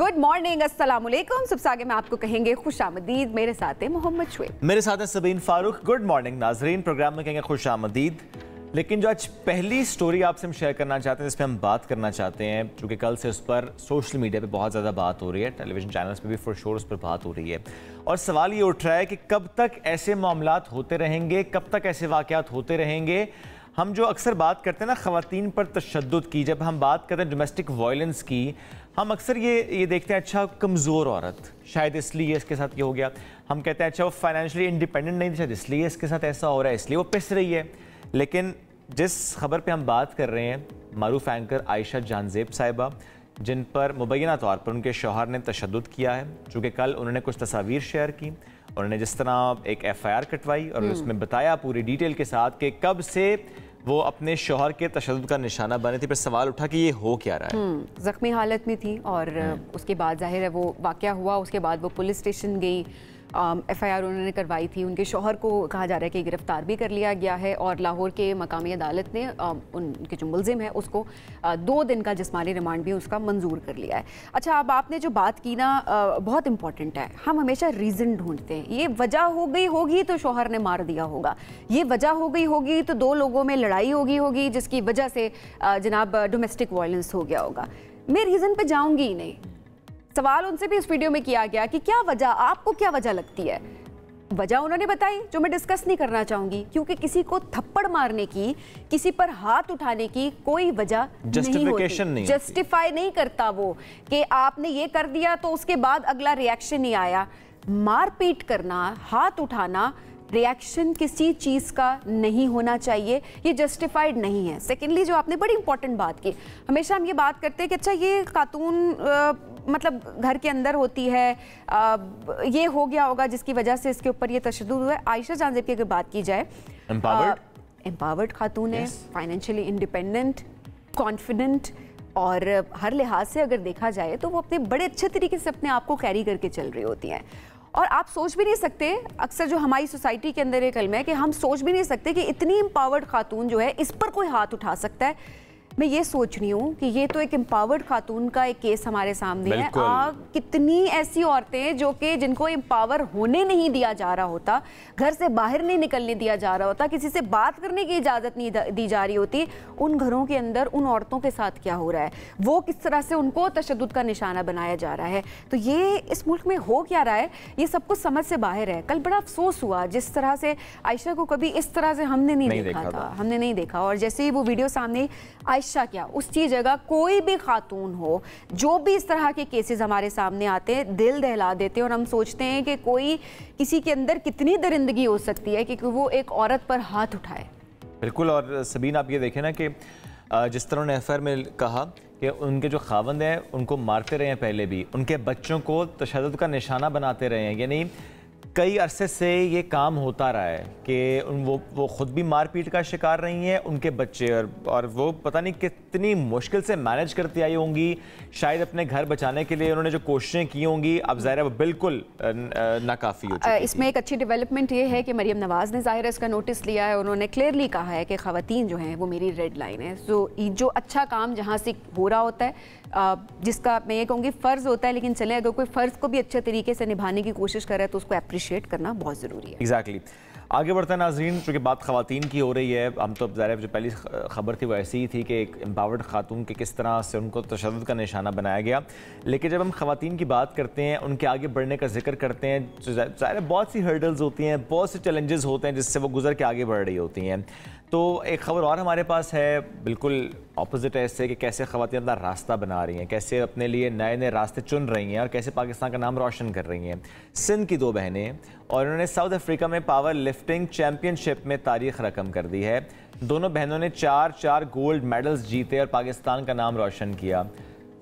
Good morning, अस्सलाम वालेकुम। सबसे आगे मैं आपको कहेंगे खुशामदीद। मेरे साथ है मोहम्मद शुएब, मेरे साथ है सबीन फारूक। गुड मॉर्निंग नाजरीन, प्रोग्राम में कहेंगे खुशामदीद। लेकिन जो आज पहली स्टोरी आपसे हम शेयर करना चाहते हैं, जिस पर हम बात करना चाहते हैं, क्योंकि कल से उस पर सोशल मीडिया पे बहुत ज़्यादा बात हो रही है, टेलीविजन चैनल्स पे भी फॉर श्योर उस पर बात हो रही है, और सवाल ये उठ रहा है कि कब तक ऐसे मामलात होते रहेंगे, कब तक ऐसे वाक़यात होते रहेंगे। हम जो अक्सर बात करते हैं ना ख़वातीन पर तशद्दुद की, जब हम बात करते हैं डोमेस्टिक वायलेंस की, हम अक्सर ये देखते हैं अच्छा कमज़ोर औरत, शायद इसलिए इसके साथ ये हो गया। हम कहते हैं अच्छा वो फाइनेंशियली इंडिपेंडेंट नहीं थी, शायद इसलिए इसके साथ ऐसा हो रहा है, इसलिए वो पिस रही है। लेकिन जिस खबर पे हम बात कर रहे हैं, मारूफ एंकर आयशा जानजेब साहिबा, जिन पर मुबैना तौर पर उनके शौहर ने तशद्दुद किया है, चूँकि कल उन्होंने कुछ तस्वीर शेयर की, उन्होंने जिस तरह एक FIR कटवाई और उसमें बताया पूरी डिटेल के साथ कि कब से वो अपने शौहर के तशद्दुद का निशाना बने थे। पर सवाल उठा कि ये हो क्या रहा है। ज़ख्मी हालत में थी और उसके बाद जाहिर है वो वाक़या हुआ, उसके बाद वो पुलिस स्टेशन गई, FIR उन्होंने करवाई थी। उनके शौहर को कहा जा रहा है कि गिरफ्तार भी कर लिया गया है और लाहौर के मकामी अदालत ने उनके जो मुलजिम है उसको 2 दिन का जिस्मानी रिमांड भी उसका मंजूर कर लिया है। अच्छा, अब आपने जो बात की ना बहुत इंपॉर्टेंट है। हम हमेशा रीज़न ढूंढते हैं, ये वजह हो गई होगी तो शौहर ने मार दिया होगा, ये वजह हो गई होगी तो 2 लोगों में लड़ाई होगी जिसकी वजह से जनाब डोमेस्टिक वायलेंस हो गया होगा। मैं रीज़न पे जाऊँगी ही नहीं। सवाल उनसे भी इस वीडियो में किया गया कि क्या वजह, आपको क्या वजह लगती है। वजह उन्होंने बताई जो मैं डिस्कस नहीं करना चाहूंगी, क्योंकि किसी को थप्पड़ मारने की, किसी पर हाथ उठाने की कोई वजह नहीं होती, जस्टिफाई नहीं करता वो कि आपने ये कर दिया तो उसके बाद अगला रिएक्शन नहीं आया। मारपीट करना, हाथ उठाना, रिएक्शन किसी चीज़ का नहीं होना चाहिए, ये जस्टिफाइड नहीं है। सेकेंडली, जो आपने बड़ी इंपॉर्टेंट बात की, हमेशा हम ये बात करते हैं कि अच्छा ये खातून मतलब घर के अंदर होती है, ये हो गया होगा जिसकी वजह से इसके ऊपर ये तशद्दुद हुआ है। आयशा जानजेब की अगर बात की जाए, एम्पावर्ड खातून है, फाइनेंशियली इंडिपेंडेंट, कॉन्फिडेंट, और हर लिहाज से अगर देखा जाए तो वो अपने बड़े अच्छे तरीके से अपने आप को कैरी करके चल रही होती हैं। और आप सोच भी नहीं सकते, अक्सर जो हमारी सोसाइटी के अंदर ये कलमा है कि हम सोच भी नहीं सकते कि इतनी एम्पावर्ड खातून जो है इस पर कोई हाथ उठा सकता है। मैं ये सोच रही हूँ कि ये तो एक एम्पावर्ड खातून का एक केस हमारे सामने है। कितनी ऐसी औरतें जो कि जिनको एम्पावर होने नहीं दिया जा रहा होता, घर से बाहर नहीं निकलने दिया जा रहा होता, किसी से बात करने की इजाज़त नहीं दी जा रही होती, उन घरों के अंदर उन औरतों के साथ क्या हो रहा है, वो किस तरह से उनको तशद्दुद का निशाना बनाया जा रहा है। तो ये इस मुल्क में हो क्या रहा है, ये सब कुछ समझ से बाहर है। कल बड़ा अफसोस हुआ, जिस तरह से आयशा को कभी इस तरह से हमने नहीं देखा था, हमने नहीं देखा। और जैसे ही वो वीडियो सामने, आयशा क्या उसकी जगह कोई भी खातून हो, जो भी इस तरह के केसेस हमारे सामने आते हैं, दिल दहला देते हैं और हम सोचते हैं कि कोई किसी के अंदर कितनी दरिंदगी हो सकती है कि वो एक औरत पर हाथ उठाए। बिल्कुल। और सबीन, आप ये देखें ना कि जिस तरह उन्होंने FIR में कहा कि उनके जो खावंद हैं उनको मारते रहे हैं, पहले भी उनके बच्चों को तशद्दुद का निशाना बनाते रहे हैं, यानी कई अरसे से ये काम होता रहा है कि वो खुद भी मारपीट का शिकार रही हैं, उनके बच्चे, और वो पता नहीं कितनी मुश्किल से मैनेज करती आई होंगी। शायद अपने घर बचाने के लिए उन्होंने जो कोशिशें की होंगी, अब ज़ाहिर है वो बिल्कुल नाकाफ़ी हो चुकी है। इसमें एक अच्छी डेवलपमेंट ये है कि मरियम नवाज़ ने ज़ाहिर है इसका नोटिस लिया है। उन्होंने क्लियरली कहा है कि ख़वातीन जो हैं वो मेरी रेड लाइन है। सो जो अच्छा काम जहाँ से हो रहा होता है, जिसका मैं ये कहूँगी फ़र्ज़ होता है, लेकिन चले अगर कोई फ़र्ज़ को भी अच्छे तरीके से निभाने की कोशिश करे तो उसको अप्रिशिएट करना बहुत ज़रूरी है। एग्जैक्टली। आगे बढ़ते हैं नाज़रीन, चूँकि बात ख़वातीन की हो रही है, हम तो ज़ाहिर जो पहली खबर थी वो ऐसी ही थी कि एक एम्पावर्ड खातून के किस तरह से उनको तशद्दुद का निशाना बनाया गया। लेकिन जब हम ख़वातीन की बात करते हैं, उनके आगे बढ़ने का जिक्र करते हैं, तो ज़ाहिर बहुत सी हर्डल्स होती हैं, बहुत से चैलेंजेस होते हैं जिससे वो गुजर के आगे बढ़ रही होती हैं। तो एक ख़बर और हमारे पास है, बिल्कुल ऑपोजिट है इससे, कि कैसे ख़वातीन अपना रास्ता बना रही हैं, कैसे अपने लिए नए नए रास्ते चुन रही हैं और कैसे पाकिस्तान का नाम रोशन कर रही हैं। सिंध की 2 बहनें, और उन्होंने साउथ अफ्रीका में पावर लिफ्टिंग चैम्पियनशिप में तारीख रकम कर दी है। दोनों बहनों ने 4 गोल्ड मेडल्स जीते और पाकिस्तान का नाम रोशन किया।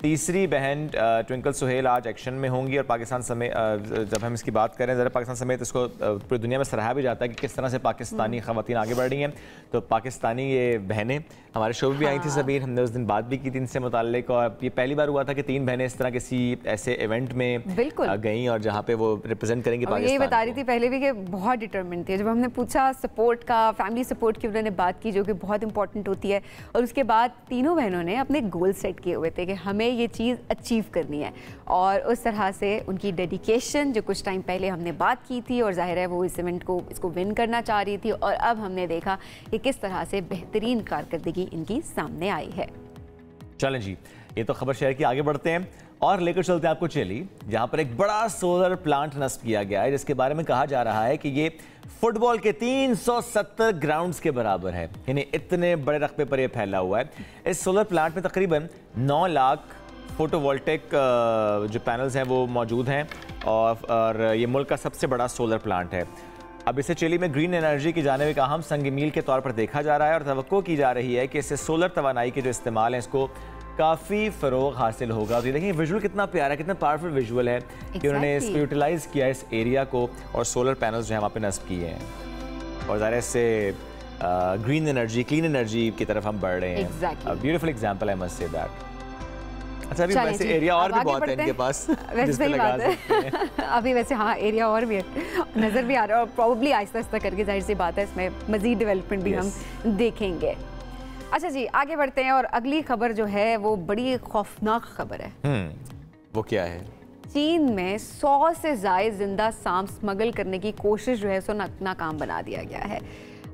तीसरी बहन ट्विंकल सुहेल आज एक्शन में होंगी और पाकिस्तान समेत, जब हम इसकी बात करें ज़रा पाकिस्तान समेत, इसको पूरी दुनिया में सराहा भी जाता है कि किस तरह से पाकिस्तानी ख़वातीन आगे बढ़ रही हैं। तो पाकिस्तानी ये बहनें हमारे शो में भी आई थी सबीर, हमने उस दिन बात भी की थी इनसे मुताल्लिक, और ये पहली बार हुआ था कि 3 बहनें इस तरह किसी ऐसे इवेंट में गई और जहाँ पे वो रिप्रेजेंट करेंगी पाकिस्तान। ये बता रही थी पहले भी कि बहुत डिटर्मिन्ड थी। जब हमने पूछा सपोर्ट का, फैमिली सपोर्ट की उन्होंने बात की, जो कि बहुत इंपॉर्टेंट होती है, और उसके बाद तीनों बहनों ने अपने गोल सेट किए हुए थे कि हमें ये चीज़ अचीव करनी है। और उस तरह से उनकी डेडिकेशन, जो कुछ टाइम पहले हमने बात की थी, और जाहिर है वो इस इवेंट को इसको विन करना चाह रही थी, और अब हमने देखा कि किस तरह से बेहतरीन कारकर्दगी इनकी सामने आई है। चलें जी, ये तो खबर शेयर की, आगे बढ़ते हैं और लेकर चलते हैं आपको चिली, जहां पर एक बड़ा सोलर प्लांट नस्ब किया गया है, जिसके बारे में कहा जा रहा है कि ये फुटबॉल के 370 ग्राउंड्स के बराबर है। यानी इतने बड़े रकबे पर यह फैला हुआ है। इस सोलर प्लांट में तकरीबन 9 लाख फोटोवोल्टिक जो पैनल्स हैं वो मौजूद हैं, और ये मुल्क का सबसे बड़ा सोलर प्लांट है। अब इसे चिली में ग्रीन एनर्जी की जानिब एक अहम संग मील के तौर पर देखा जा रहा है, और तवक्को की जा रही है कि इससे सोलर तवानाई के जो इस्तेमाल है इसको काफ़ी फ़रोग हासिल होगा। तो देखिए विजुअल कितना प्यारा है, कितना पावरफुल विजुअल है कि उन्होंने इसको यूटिलाइज़ किया इस एरिया को, और सोलर पैनल्स जो है वहाँ पे नस्ब किए हैं, और ज़ाहिर इससे ग्रीन एनर्जी, क्लीन एनर्जी की तरफ हम बढ़ रहे हैं। Beautiful example, I must say that. अच्छा, अभी वैसे एरिया और भी बहुत है इनके पास जिस पे लगा सकते हैं। अभी वैसे हाँ, एरिया और भी है, नज़र भी आ रहा है, और प्रॉब्ली आहिस्ता आहिस्ता करके जाहिर सी बात है इसमें मज़ीद डेवलपमेंट भी हम देखेंगे। अच्छा जी, आगे बढ़ते हैं, और अगली खबर जो है वो बड़ी खौफनाक खबर है। वो क्या है? चीन में 100 से ज़ायद जिंदा सांप स्मगल करने की कोशिश जो है उसको नाकाम बना दिया गया है।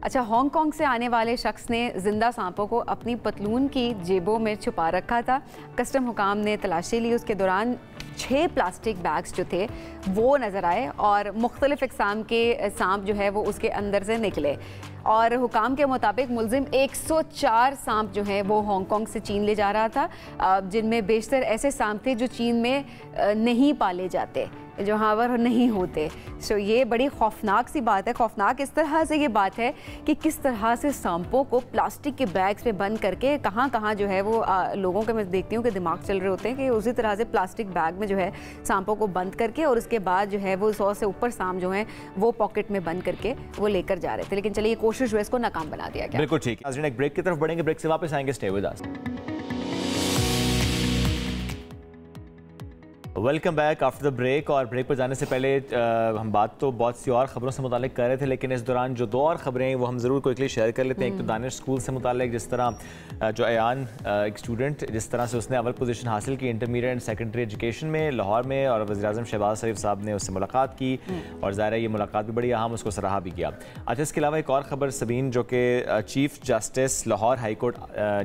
अच्छा, हांगकांग से आने वाले शख्स ने जिंदा सांपों को अपनी पतलून की जेबों में छुपा रखा था। कस्टम हुकाम ने तलाशी ली, उसके दौरान 6 प्लास्टिक बैग्स जो थे वो नज़र आए, और मुख्तलिफ इकसाम के सांप जो है वो उसके अंदर से निकले। और हुकाम के मुताबिक मुलजिम 104 सांप जो है वो हांगकांग से चीन ले जा रहा था, जिनमें बेशतर ऐसे सांप थे जो चीन में नहीं पाले जाते, जो यहाँ पर नहीं होते। सो ये बड़ी खौफनाक सी बात है। खौफनाक इस तरह से ये बात है कि किस तरह से सांपों को प्लास्टिक के बैग्स में बंद करके कहाँ कहाँ जो है वो लोगों के मैं देखती हूँ कि दिमाग चल रहे होते हैं कि उसी तरह से प्लास्टिक बैग में जो है सांपों को बंद करके, और उसके बाद जो है वो 100 से ऊपर सांप जो हैं वो पॉकेट में बंद करके वो लेकर जा रहे थे। लेकिन चलिए, कोशिश जो है इसको नाकाम बना दिया गया। बिल्कुल ठीक है। एक ब्रेक की तरफ बढ़ेंगे, ब्रेक से वापस आएंगे। Stay with us. Welcome back after the break. और ब्रेक पर जाने से पहले हम बात तो बहुत सी और ख़बरों से मुतालिक कर रहे थे, लेकिन इस दौरान जो 2 और ख़बरें हैं वो हम ज़रूर क्विकली शेयर कर लेते हैं। एक तो दानिश स्कूल से मुतालिक, जिस तरह जो अयान एक स्टूडेंट जिस तरह से उसने अव्वल पोजीशन हासिल की इंटरमीडिएट एंड सेकेंडरी एजुकेशन में लाहौर में, और वज़ीर-ए-आज़म शहबाज शरीफ साहब ने उससे मुलाकात की, और ज़ाहिर है ये मुलाकात भी बड़ी अहम, उसको सराहा भी किया। अच्छा, इसके अलावा एक और ख़बर सबीन, जो कि chief justice Lahore high court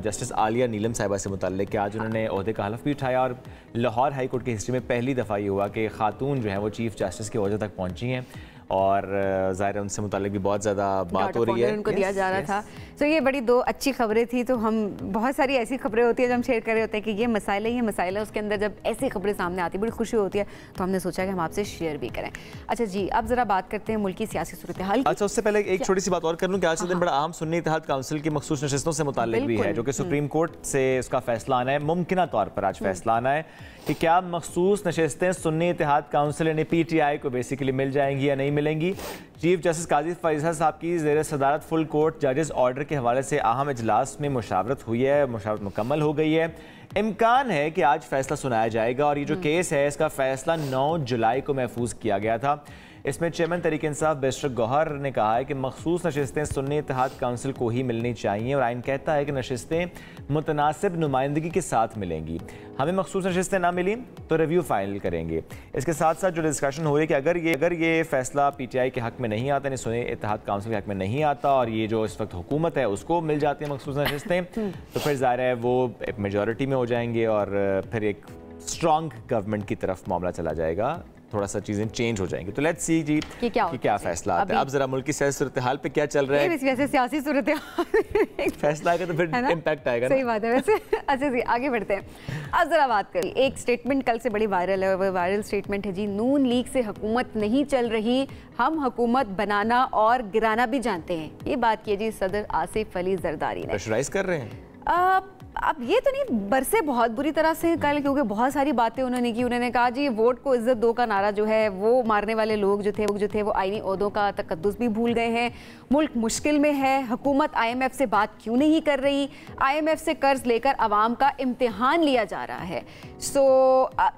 justice Aliya Neelam साहिबा से मुतालिक, कि आज उन्होंने ओहदे का हलफ भी उठाया, और लाहौर हाई कोर्ट की हिस्ट्री में पहली दफ़ा ये हुआ कि खातून जो है वो चीफ जस्टिस के ओहदे तक पहुंची हैं, और ज़ाहिर है उनसे मुतालिक भी बहुत ज़्यादा बात हो रही है, उनको दिया जा रहा था। तो ये बड़ी 2 अच्छी खबरें थी। तो हम बहुत सारी ऐसी खबरें होती है जो हम शेयर कर रहे होते हैं कि ये मसाइल है, ये मसाइल है, उसके अंदर जब ऐसी खबरें सामने आती है बड़ी खुशी होती है, तो हमने सोचा कि हम आपसे शेयर भी करें। अच्छा जी, अब जरा बात करते हैं मुल्क की सियासी सूरत हाल। अच्छा, उससे पहले एक छोटी सी बात और कर लूँ कि आज के दिन बड़ा अहम सुन्नी इत्तेहाद काउंसिल की मखसूस नशिस्तों से मुताल्लिक भी है, जो कि सुप्रीम कोर्ट से उसका फैसला आना है। मुमकिन तौर पर आज फैसला आना है कि क्या मखसूस नशिस्तें सुन्नी इत्तेहाद काउंसिल यानी PTI को बेसिकली मिल जाएंगी या नहीं मिलेंगी। चीफ जस्टिस काजी फैज़ल साहब की ज़ेर सदारत फुल कोर्ट जजेस ऑर्डर के हवाले से अहम इजलास में मुशावरत हुई है, मुशावरत मुकम्मल हो गई है। इम्कान है कि आज फैसला सुनाया जाएगा, और ये जो केस है इसका फैसला 9 जुलाई को महफूज किया गया था। इसमें चेयरमैन तहरीक इंसाफ बैरिस्टर गौहर ने कहा है कि मखसूस नशिस्तें सुन्नी इत्तेहाद काउंसिल को ही मिलनी चाहिए, और आइन कहता है कि नशिस्तें मुतनासिब नुमाइंदगी के साथ मिलेंगी। हमें मखसूस नशिस्तें ना मिली तो रिव्यू फाइनल करेंगे। इसके साथ साथ जो डिस्कशन हो रही है कि अगर ये फैसला PTI के हक में नहीं आता, यानी सुन्नी इत्तेहाद काउंसिल के हक में नहीं आता, और ये जो इस वक्त हुकूमत है उसको मिल जाती है मखसूस नशिस्तें, तो फिर ज़ाहिर है वो एक मेजॉरिटी में हो जाएंगे, और फिर एक स्ट्रॉन्ग गवर्नमेंट की तरफ मामला चला जाएगा, थोड़ा सा चीजें चेंज हो जाएंगी। तो लेट्स सी जी कि क्या फैसला आता है। अब जरा मुल्क की सियासी सूरत हाल पे क्या चल रहा है, वैसे सियासी सूरत हाल फैसला आएगा तो फिर इम्पैक्ट आएगा। सही बात है वैसे। अच्छा जी, आगे बढ़ते हैं। अब जरा बात करें, एक स्टेटमेंट कल से बड़ी वायरल है, वो वायरल स्टेटमेंट है जी, नून लीग से हुकूमत नहीं चल रही, हम हुकूमत बनाना और गिराना भी जानते हैं। ये बात की जी सदर आसिफ अली जरदारी ने। प्रेशराइज कर रहे हैं। अब ये तो नहीं, बरसे बहुत बुरी तरह से कल, क्योंकि बहुत सारी बातें उन्होंने की। उन्होंने कहा जी वोट को इज्जत दो का नारा जो है वो मारने वाले लोग जो थे वो आईनी ओहदों का तकद्दुस भी भूल गए हैं। मुल्क मुश्किल में है, हुकूमत IMF से बात क्यों नहीं कर रही, IMF से कर्ज लेकर आवाम का इम्तिहान लिया जा रहा है। सो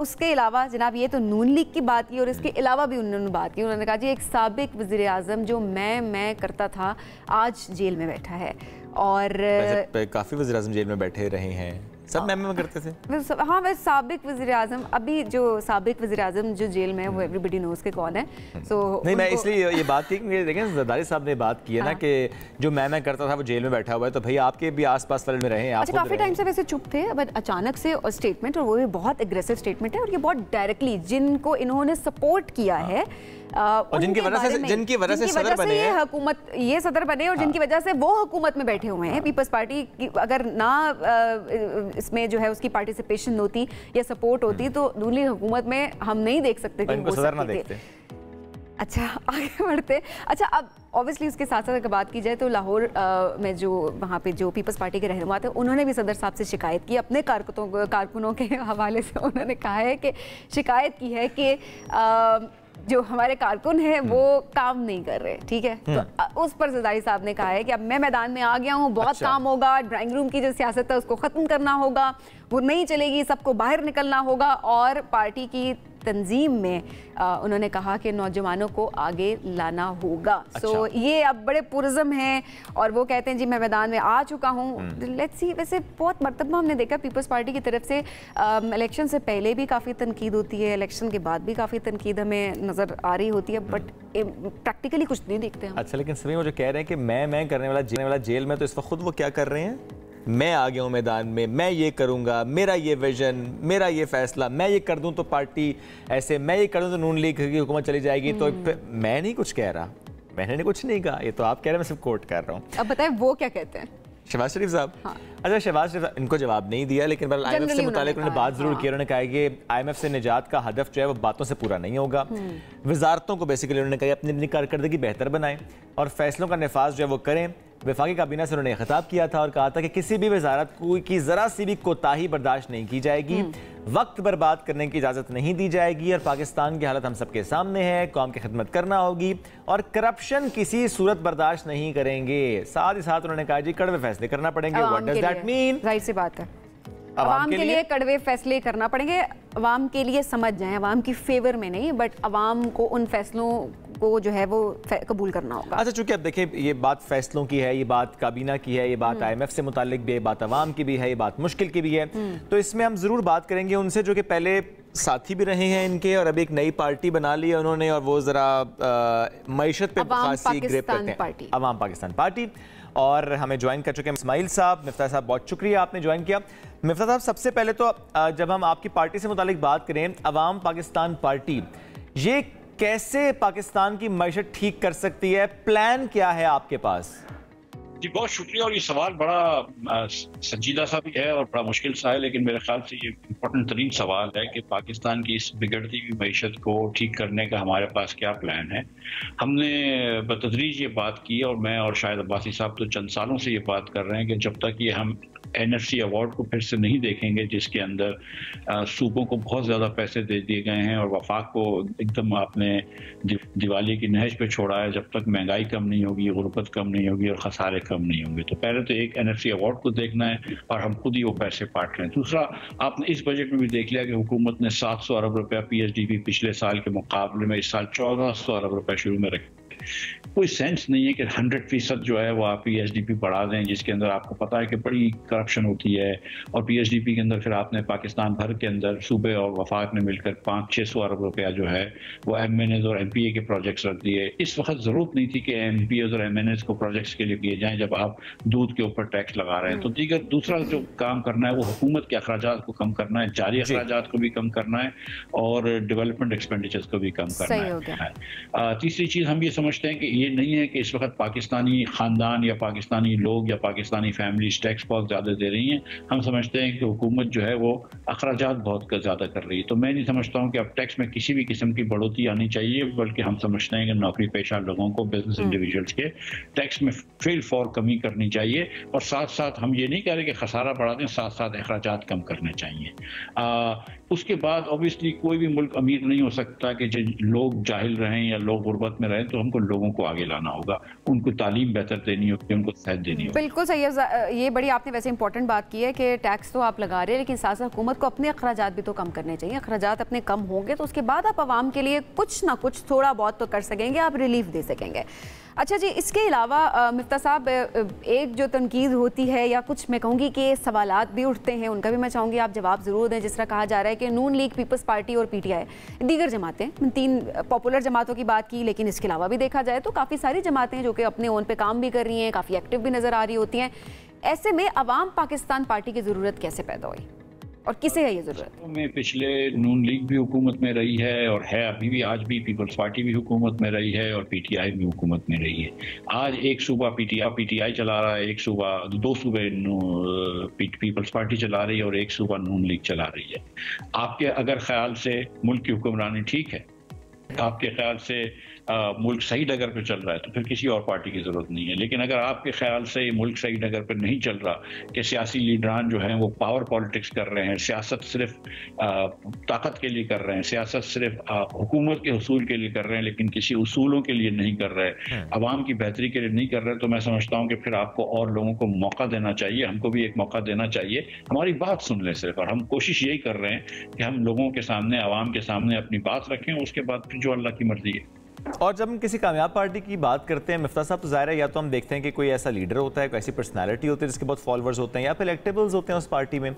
उसके अलावा जनाब ये तो नून लीग की बात की, और इसके अलावा भी उन्होंने बात की। उन्होंने कहा जी एक साबिक वज़ीर आज़म जो मैं करता था आज जेल में बैठा है, और काफ़ी वज़ीर आज़म जेल में बैठे रहे हैं सब मैं करते थे। हाँ, वैसे साबिक वज़ीर-ए-आज़म, अभी जो साबिक वज़ीर-ए-आज़म जो जेल में है वो एवरीबडी नोज़ के कौन है। सो नहीं, मैं इसलिए ये बात की कि देखें ज़रदारी साहब ने बात की है ना कि जो मैं करता था वो जेल में बैठा हुआ है, तो भाई आपके भी आसपास वाले में रहे हैं। अच्छा, काफ़ी टाइम से वैसे चुप थे, बट अचानक से स्टेटमेंट, और वो भी बहुत एग्रेसिव स्टेटमेंट है, और ये बहुत डायरेक्टली जिनको इन्होंने सपोर्ट किया है और जिनकी वजह से सदर बने ये हुकूमत, ये सदर बने, और जिनकी वजह से वो हुकूमत में बैठे हुए हैं। पीपल्स पार्टी की अगर ना इसमें जो है उसकी पार्टिसिपेशन होती या सपोर्ट होती तो दूसरी हुकूमत में हम नहीं देख सकते कि वो सदर ना देखते। अच्छा, आगे बढ़ते। अच्छा, अब ऑब्वियसली उसके साथ साथ अगर बात की जाए तो लाहौर में जो वहाँ पे जो पीपल्स पार्टी के रहनुमा थे, उन्होंने भी सदर साहब से शिकायत की। अपने कारकुनों के हवाले से उन्होंने कहा है कि शिकायत की है कि जो हमारे कारकुन हैं वो काम नहीं कर रहे, ठीक है। तो उस पर ज़रदारी साहब ने कहा है कि अब मैं मैदान में आ गया हूँ, बहुत काम होगा, ड्राइंग रूम की जो सियासत है उसको ख़त्म करना होगा, वो नहीं चलेगी, सबको बाहर निकलना होगा। और पार्टी की तंजीम में उन्होंने कहा कि नौजवानों को आगे लाना होगा। सो ये अब बड़े पुरज़म हैं और वो कहते हैं जी मैं मैदान में आ चुका हूँ। लेट्स सी, वैसे बहुत मरतबा हमने देखा पीपल्स पार्टी की तरफ से इलेक्शन से पहले भी काफ़ी तनकीद होती है, इलेक्शन के बाद भी काफ़ी तनकीद हमें नज़र आ रही होती है, बट प्रैक्टिकली कुछ नहीं देखते हम। अच्छा, लेकिन सभी वो जो कह रहे हैं कि मैं करने वाला जेल में, तो इस वक्त खुद वो क्या कर रहे हैं, मैं आ गया हूँ मैदान में, मैं ये करूँगा, मेरा ये विजन, मेरा ये फैसला, मैं ये कर दूँ तो पार्टी ऐसे, मैं ये कर दूँ तो नून लीग की हुकूमत चली जाएगी। तो मैं नहीं कुछ कह रहा, मैंने कुछ नहीं कहा, ये तो आप कह रहे हैं, मैं सिर्फ कोट कर रहा हूँ। अब बताएं वो क्या कहते हैं शहबाज शरीफ साहब। हाँ। अच्छा, शहबाज शरीफ इनको जवाब नहीं दिया, लेकिन IMF से मुतालिक उन्होंने बात जरूर की। उन्होंने कहा कि IMF से निजात का हदफ जो है वो बातों से पूरा नहीं होगा। वजारतों को बेसिकली उन्होंने कहा अपनी अपनी कारकर्दगी बेहतर बनाएं और फैसलों का नफाज जो है वो करें। वफाकी काबीना से उन्होंने खिताब किया था और कहा था कि किसी भी वजारत की ज़रा सी भी कोताही बर्दाश्त नहीं की जाएगी, वक्त बर्बाद करने की इजाज़त नहीं दी जाएगी और पाकिस्तान की हालत हम सबके सामने है, कौम की खिदमत करना होगी और करप्शन किसी सूरत बर्दाश्त नहीं करेंगे। साथ ही साथ उन्होंने कहा जी कड़वे फैसले करना पड़ेंगे। What does that mean? जाहिर सी बात है, अवाम के लिए कड़वे फैसले करना पड़ेंगे, अवाम के लिए समझ जाएं, अवाम की फेवर में नहीं, बट अवाम को उन फैसलों को जो है वो कबूल करना होगा। अच्छा, चूंकि अब देखिए ये बात फैसलों की है, ये बात काबीना की है, ये बात IMF से मुतालिक भी है, ये बात अवाम की भी है, ये बात मुश्किल की भी है, तो इसमें हम जरूर बात करेंगे उनसे जो कि पहले साथी भी रहे हैं इनके और अभी एक नई पार्टी बना ली है उन्होंने और वो जरा मईशत पे खासी ग्रिप करते हैं, अवाम पाकिस्तान पार्टी। और हमें ज्वाइन कर चुके हैं इस्माइल साहब। मिफ्ता साहब बहुत शुक्रिया आपने ज्वाइन किया। मिफ्ता साहब, सबसे पहले तो जब हम आपकी पार्टी से मुतालिक बात करें, अवाम पाकिस्तान पार्टी ये कैसे पाकिस्तान की मईशत ठीक कर सकती है, प्लान क्या है आपके पास? जी बहुत शुक्रिया, और ये सवाल बड़ा संजीदा सा भी है और बड़ा मुश्किल सा है, लेकिन मेरे ख्याल से ये इम्पोर्टेंट तरीन सवाल है कि पाकिस्तान की इस बिगड़ती हुई मईशत को ठीक करने का हमारे पास क्या प्लान है। हमने बतदरीज ये बात की और मैं और शायद अब्बासी साहब तो चंद सालों से ये बात कर रहे हैं कि जब तक ये हम NFC अवार्ड को फिर से नहीं देखेंगे जिसके अंदर सूबों को बहुत ज़्यादा पैसे दे दिए गए हैं और वफाक को एकदम आपने दिवाली की नहज पे छोड़ा है, जब तक महंगाई कम नहीं होगी, गुर्बत कम नहीं होगी और खसारे कम नहीं होंगे। तो पहले तो एक NFC अवार्ड को देखना है और हम खुद ही वो पैसे बांट रहे हैं। दूसरा, आपने इस बजट में भी देख लिया कि हुकूमत ने 700 अरब रुपया PSDP पिछले साल के मुकाबले में इस साल 1400 अरब रुपया शुरू में रखे। कोई सेंस नहीं है कि 100% जो है वो आप PSDP बढ़ा दें, जिसके अंदर आपको पता है कि बड़ी करप्शन होती है और PSDP के अंदर फिर आपने पाकिस्तान भर के अंदर सूबे और वफाक ने मिलकर 500-600 अरब रुपया जो है वो MNAs और MPA के प्रोजेक्ट्स रख दिए। इस वक्त ज़रूरत नहीं थी कि MPAs और MNAs को प्रोजेक्ट्स के लिए दिए जाएँ जब आप दूध के ऊपर टैक्स लगा रहे हैं। तो दीगर दूसरा जो काम करना है वो हुकूमत के अखराजात को कम करना है, जारी अखराजात को भी कम करना है और डेवलपमेंट एक्सपेंडिचर्स को भी कम करना है। तीसरी चीज़ हम ये समझते हैं कि ये नहीं है कि इस वक्त पाकिस्तानी ख़ानदान या पाकिस्तानी लोग या पाकिस्तानी फैमिलीज टैक्स बहुत ज़्यादा दे रही हैं। हम समझते हैं कि हुकूमत जो है वो अखराजात बहुत ज़्यादा कर रही है। तो मैं नहीं समझता हूँ कि अब टैक्स में किसी भी किस्म की बढ़ोतरी आनी चाहिए, बल्कि हम समझते हैं कि नौकरी पेशा लोगों को, बिजनेस इंडिविजुअल्स के टैक्स में फेल फॉर कमी करनी चाहिए और साथ साथ हम ये नहीं कह रहे कि खसारा बढ़ा दें, साथ साथ अखराजात कम करने चाहिए। उसके बाद ऑब्वियसली कोई भी मुल्क अमीर नहीं हो सकता कि जो लोग जाहिल रहें या लोग गुर्बत में रहें, तो हमको लोगों को आगे लाना होगा, उनको तालीम बेहतर देनी होगी, उनको सेहत देनी होगी। बिल्कुल सही है, ये बड़ी आपने वैसे इंपॉर्टेंट बात की है कि टैक्स तो आप लगा रहे हैं लेकिन साथ साथ हुकूमत को अपने अखराजात भी तो कम करने चाहिए। अखराजात अपने कम होंगे तो उसके बाद आप आवाम के लिए कुछ ना कुछ थोड़ा बहुत तो कर सकेंगे, आप रिलीफ दे सकेंगे। अच्छा जी, इसके अलावा मिफ्ता साहब, एक जो तनकीद होती है या कुछ मैं कहूँगी कि सवालात भी उठते हैं, उनका भी मैं चाहूँगी आप जवाब ज़रूर दें। जिस तरह कहा जा रहा है कि नून लीग, पीपल्स पार्टी और पीटीआई, दीगर जमातें, 3 पॉपुलर जमातों की बात की, लेकिन इसके अलावा भी देखा जाए तो काफ़ी सारी जमातें हैं जो कि अपने ओन पे काम भी कर रही हैं, काफ़ी एक्टिव भी नज़र आ रही होती हैं। ऐसे में अवाम पाकिस्तान पार्टी की ज़रूरत कैसे पैदा हुई और किसे है ये ज़रूरत? में पिछले नून लीग भी हुकूमत में रही है और है अभी भी, आज भी पीपल्स पार्टी भी हुकूमत में रही है और पीटीआई भी हुकूमत में रही है। आज एक सूबा पीटीआई चला रहा है, एक सूबा, 2 सूबे पीपल्स पार्टी चला रही है और एक सूबा नून लीग चला रही है। आपके अगर ख्याल से मुल्क की हुक्मरानी ठीक है, आपके ख्याल से मुल्क सही डगर पर चल रहा है, तो फिर किसी और पार्टी की ज़रूरत नहीं है। लेकिन अगर आपके ख्याल से मुल्क सही डगर पर नहीं चल रहा, कि सियासी लीडरान जो हैं वो पावर पॉलिटिक्स कर रहे हैं, सियासत सिर्फ ताकत के लिए कर रहे हैं, सियासत सिर्फ हुकूमत के हुसूल के लिए कर रहे हैं, लेकिन किसी उसूलों के लिए नहीं कर रहे, अवाम की बेहतरी के लिए नहीं कर रहे, तो मैं समझता हूँ कि फिर आपको और लोगों को मौका देना चाहिए, हमको भी एक मौका देना चाहिए। हमारी बात सुन लें सिर्फ, और हम कोशिश यही कर रहे हैं कि हम लोगों के सामने, अवाम के सामने अपनी बात रखें, उसके बाद फिर जो अल्लाह की मर्जी है। और जब हम किसी कामयाब पार्टी की बात करते हैं मिफ्ता साहब, तो ज़ाहिर है या तो हम देखते हैं कि कोई ऐसा लीडर होता है, कोई ऐसी पर्सनालिटी होती है जिसके बहुत फॉलोअर्स होते हैं, या फिर इलेक्टेबल्स होते हैं उस पार्टी में।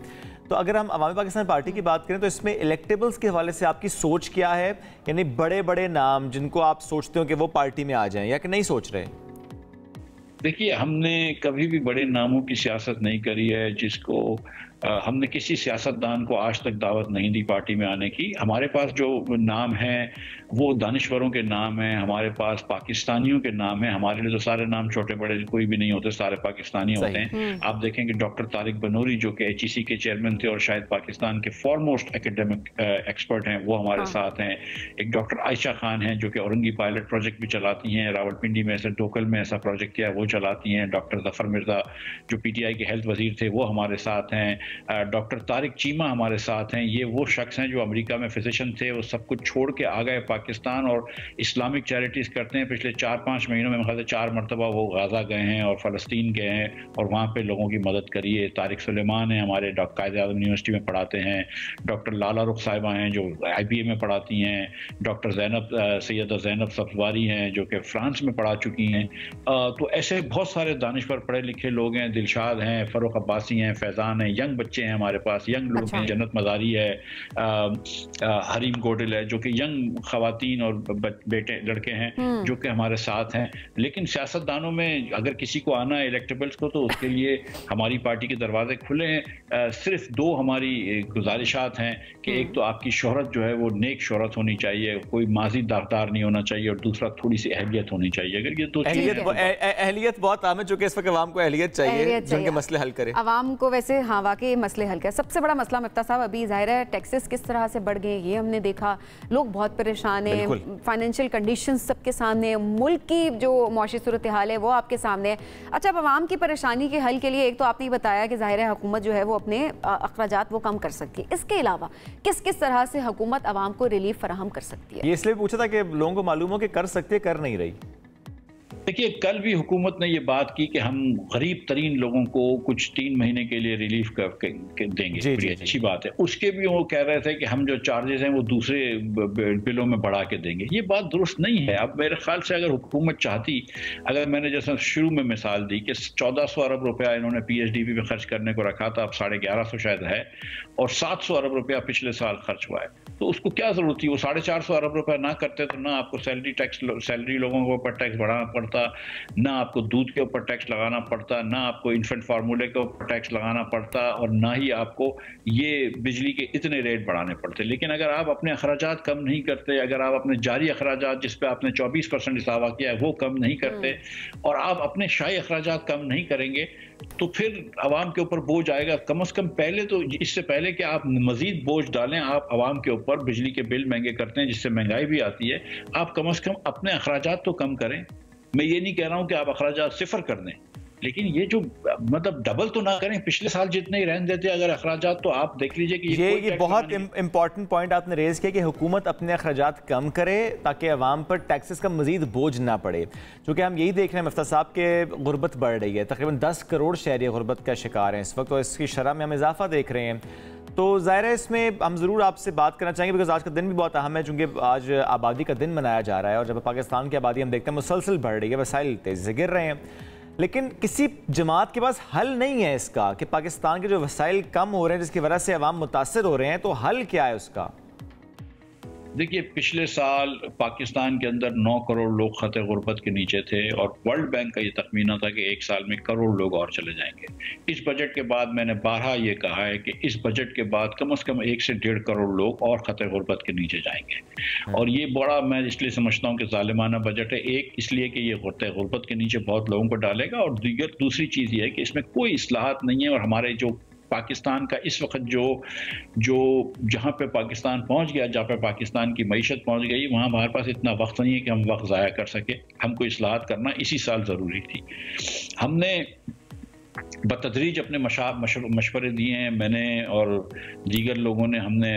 तो अगर हम अवामी पाकिस्तान पार्टी की बात करें तो इसमें इलेक्टेबल्स के हवाले से आपकी सोच क्या है? यानी बड़े बड़े नाम जिनको आप सोचते हो कि वो पार्टी में आ जाएं, या कि नहीं सोच रहे? देखिए, हमने कभी भी बड़े नामों की सियासत नहीं करी है, जिसको हमने किसी सियासतदान को आज तक दावत नहीं दी पार्टी में आने की। हमारे पास जो नाम हैं वो दानिश्वरों के नाम हैं, हमारे पास पाकिस्तानियों के नाम हैं। हमारे लिए तो सारे नाम छोटे बड़े कोई भी नहीं होते, सारे पाकिस्तानी होते हैं। आप देखेंगे डॉक्टर तारिक बनूरी जो कि HEC के चेयरमैन थे और शायद पाकिस्तान के फॉरमोस्ट एकेडमिक एक्सपर्ट हैं, वो हमारे साथ हैं। एक डॉक्टर आयशा खान हैं जो कि औरंगी पायलट प्रोजेक्ट भी चलाती हैं, रावलपिंडी में ऐसे डोकल में ऐसा प्रोजेक्ट किया वो चलाती हैं। डॉक्टर जफर मिर्जा जो PTI के हेल्थ वजीर थे वो हमारे साथ हैं। डॉक्टर तारिक चीमा हमारे साथ हैं। ये वो शख्स हैं जो अमेरिका में फिजिशियन थे, वो सब कुछ छोड़ के आ गए पाकिस्तान और इस्लामिक चैरिटीज़ करते हैं। पिछले 4-5 महीनों में मतलब 4 मरतबा वो गाज़ा गए हैं और फ़लस्तीन गए हैं और वहाँ पे लोगों की मदद करी है। तारिक सुलेमान हैं हमारे, कायद-ए-आज़म यूनिवर्सिटी में पढ़ाते हैं। डॉक्टर लाला रुख साहिबा हैं जो IBA में पढ़ाती हैं। डॉक्टर सैयदा ज़ैनब सफवारी हैं जो कि फ्रांस में पढ़ा चुकी हैं। तो ऐसे बहुत सारे दानिश्वर पढ़े लिखे लोग हैं। दिलशाद हैं, फ़रूख अब्बासी हैं, फैज़ान हैं, यंग बच्चे हैं हमारे पास, यंग लोग हैं। जन्नत मज़ारी है, हरीम गोडिल है जो कि यंग खवातीन और बेटे लड़के हैं जो कि हमारे साथ हैं। लेकिन सियासतदानों में अगर किसी को आना है इलेक्टेबल्स को, तो उसके लिए हमारी पार्टी के दरवाजे खुले हैं। सिर्फ 2 हमारी गुजारिशात हैं कि एक तो आपकी शोहरत जो है वो नेक शोहरत होनी चाहिए, कोई माजी दागदार नहीं होना चाहिए, और दूसरा थोड़ी सी अहलियत होनी चाहिए। अगर ये 2 अहलियत बहुत आम है, चूंकि इस वक्त अवाम को अहलियत चाहिए जो उनके मसले हल करे। अवाम को वैसे हाँ वाकई मसले हल करे। सबसे बड़ा मसला मिफ्ता साहब अभी जाहिर है टैक्सेस किस तरह से बढ़ गए, ये हमने देखा। लोग बहुत परेशान हैं, फाइनेंशियल कंडीशंस सबके सामने, मुल्क की जो मौशी सूरत हाल है वो आपके सामने है। अच्छा, अब अवाम की परेशानी के हल के लिए एक तो आपने बताया कि जाहिर है हुकूमत जो है वो अपने अखराजात वो कम कर सकती है। इसके अलावा किस किस तरह से हुकूमत अवाम को रिलीफ फराहम कर सकती है? ये इसलिए पूछा था कि लोगों को मालूम हो कि कर सकती है, कर नहीं रही। देखिए, कल भी हुकूमत ने ये बात की कि हम गरीब तरीन लोगों को कुछ 3 महीने के लिए रिलीफ देंगे। बड़ी अच्छी बात है। उसके भी वो कह रहे थे कि हम जो चार्जेस हैं वो दूसरे बिलों में बढ़ा के देंगे। ये बात दुरुस्त नहीं है। अब मेरे ख्याल से अगर हुकूमत चाहती, अगर मैंने जैसा शुरू में मिसाल दी कि 1400 अरब रुपया इन्होंने PHDP में खर्च करने को रखा था, अब 1150 शायद है, और 700 अरब रुपया पिछले साल खर्च हुआ है, तो उसको क्या जरूरत थी? वो 450 अरब रुपया ना करते तो ना आपको सैलरी लोगों के ऊपर टैक्स बढ़ाना पड़ता, ना आपको दूध के ऊपर टैक्स लगाना पड़ता, ना आपको इन्फेंट फार्मूले के ऊपर टैक्स लगाना पड़ता, और ना ही आपको ये बिजली के इतने रेट बढ़ाने पड़ते। लेकिन अगर आप अपने अखराजात कम नहीं करते, अगर आप अपने जारी अखराजात जिस पे आपने 24% इजाफा किया है वो कम नहीं करते, और आप अपने शाही अखराजात कम नहीं करेंगे, तो फिर आवाम के ऊपर बोझ आएगा। कम से कम पहले तो, इससे पहले कि आप मजीद बोझ डालें आप आवाम के ऊपर, बिजली के बिल महंगे करते हैं जिससे महंगाई भी आती है, आप कम से कम अपने अखराजात तो कम करें। मैं ये नहीं कह रहा हूं कि आप अखराजात सिफर कर दें, लेकिन ये जो मतलब डबल तो ना करें। पिछले साल जितने ही रहने देते अगर अखराजात, तो आप देख लीजिए कि ये बहुत इंपॉर्टेंट पॉइंट आपने रेज किया कि हुकूमत अपने अखराजात कम करे ताकि अवाम पर टैक्सेस का मजीद बोझ ना पड़े। चूँकि हम यही देख रहे हैं मुफ्ता साहब के गुर्बत बढ़ रही है, तकरीबन 10 करोड़ शहरी गुर्बत का शिकार हैं इस वक्त, और इसकी शरह में हम इजाफा देख रहे हैं। तो ज़ाहिर है इसमें हम ज़रूर आपसे बात करना चाहेंगे, बिकॉज आज का दिन भी बहुत अहम है, चूँकि आज आबादी का दिन मनाया जा रहा है और जब पाकिस्तान की आबादी हम देखते हैं मुसलसल बढ़ रही है, वसाइल तेज़ी से गिर रहे हैं, लेकिन किसी जमात के पास हल नहीं है इसका कि पाकिस्तान के जो वसाइल कम हो रहे हैं जिसकी वजह से अवाम मुतासर हो रहे हैं, तो हल क्या है उसका? देखिए, पिछले साल पाकिस्तान के अंदर 9 करोड़ लोग खतरे गुर्बत के नीचे थे और वर्ल्ड बैंक का ये तखमीना था कि एक साल में करोड़ लोग और चले जाएंगे। इस बजट के बाद मैंने 12 ये कहा है कि इस बजट के बाद कम से कम 1 से 1.5 करोड़ लोग और खतरे गुर्बत के नीचे जाएंगे। और ये बड़ा मैं इसलिए समझता हूँ कि जालिमाना बजट है। एक इसलिए कि ये खतरे गुर्बत के नीचे बहुत लोगों को डालेगा, और दूसरी चीज़ ये है कि इसमें कोई इस्लाहात नहीं है। और हमारे जो पाकिस्तान का इस वक्त जो जहाँ पे पाकिस्तान पहुँच गया, जहाँ पे पाकिस्तान की मईशत पहुँच गई, वहाँ हमारे पास इतना वक्त नहीं है कि हम वक्त ज़ाया कर सके। हमको इस्लाहात करना इसी साल ज़रूरी थी। हमने बतदरीज अपने मशवरे दिए हैं, मैंने और दीगर लोगों ने, हमने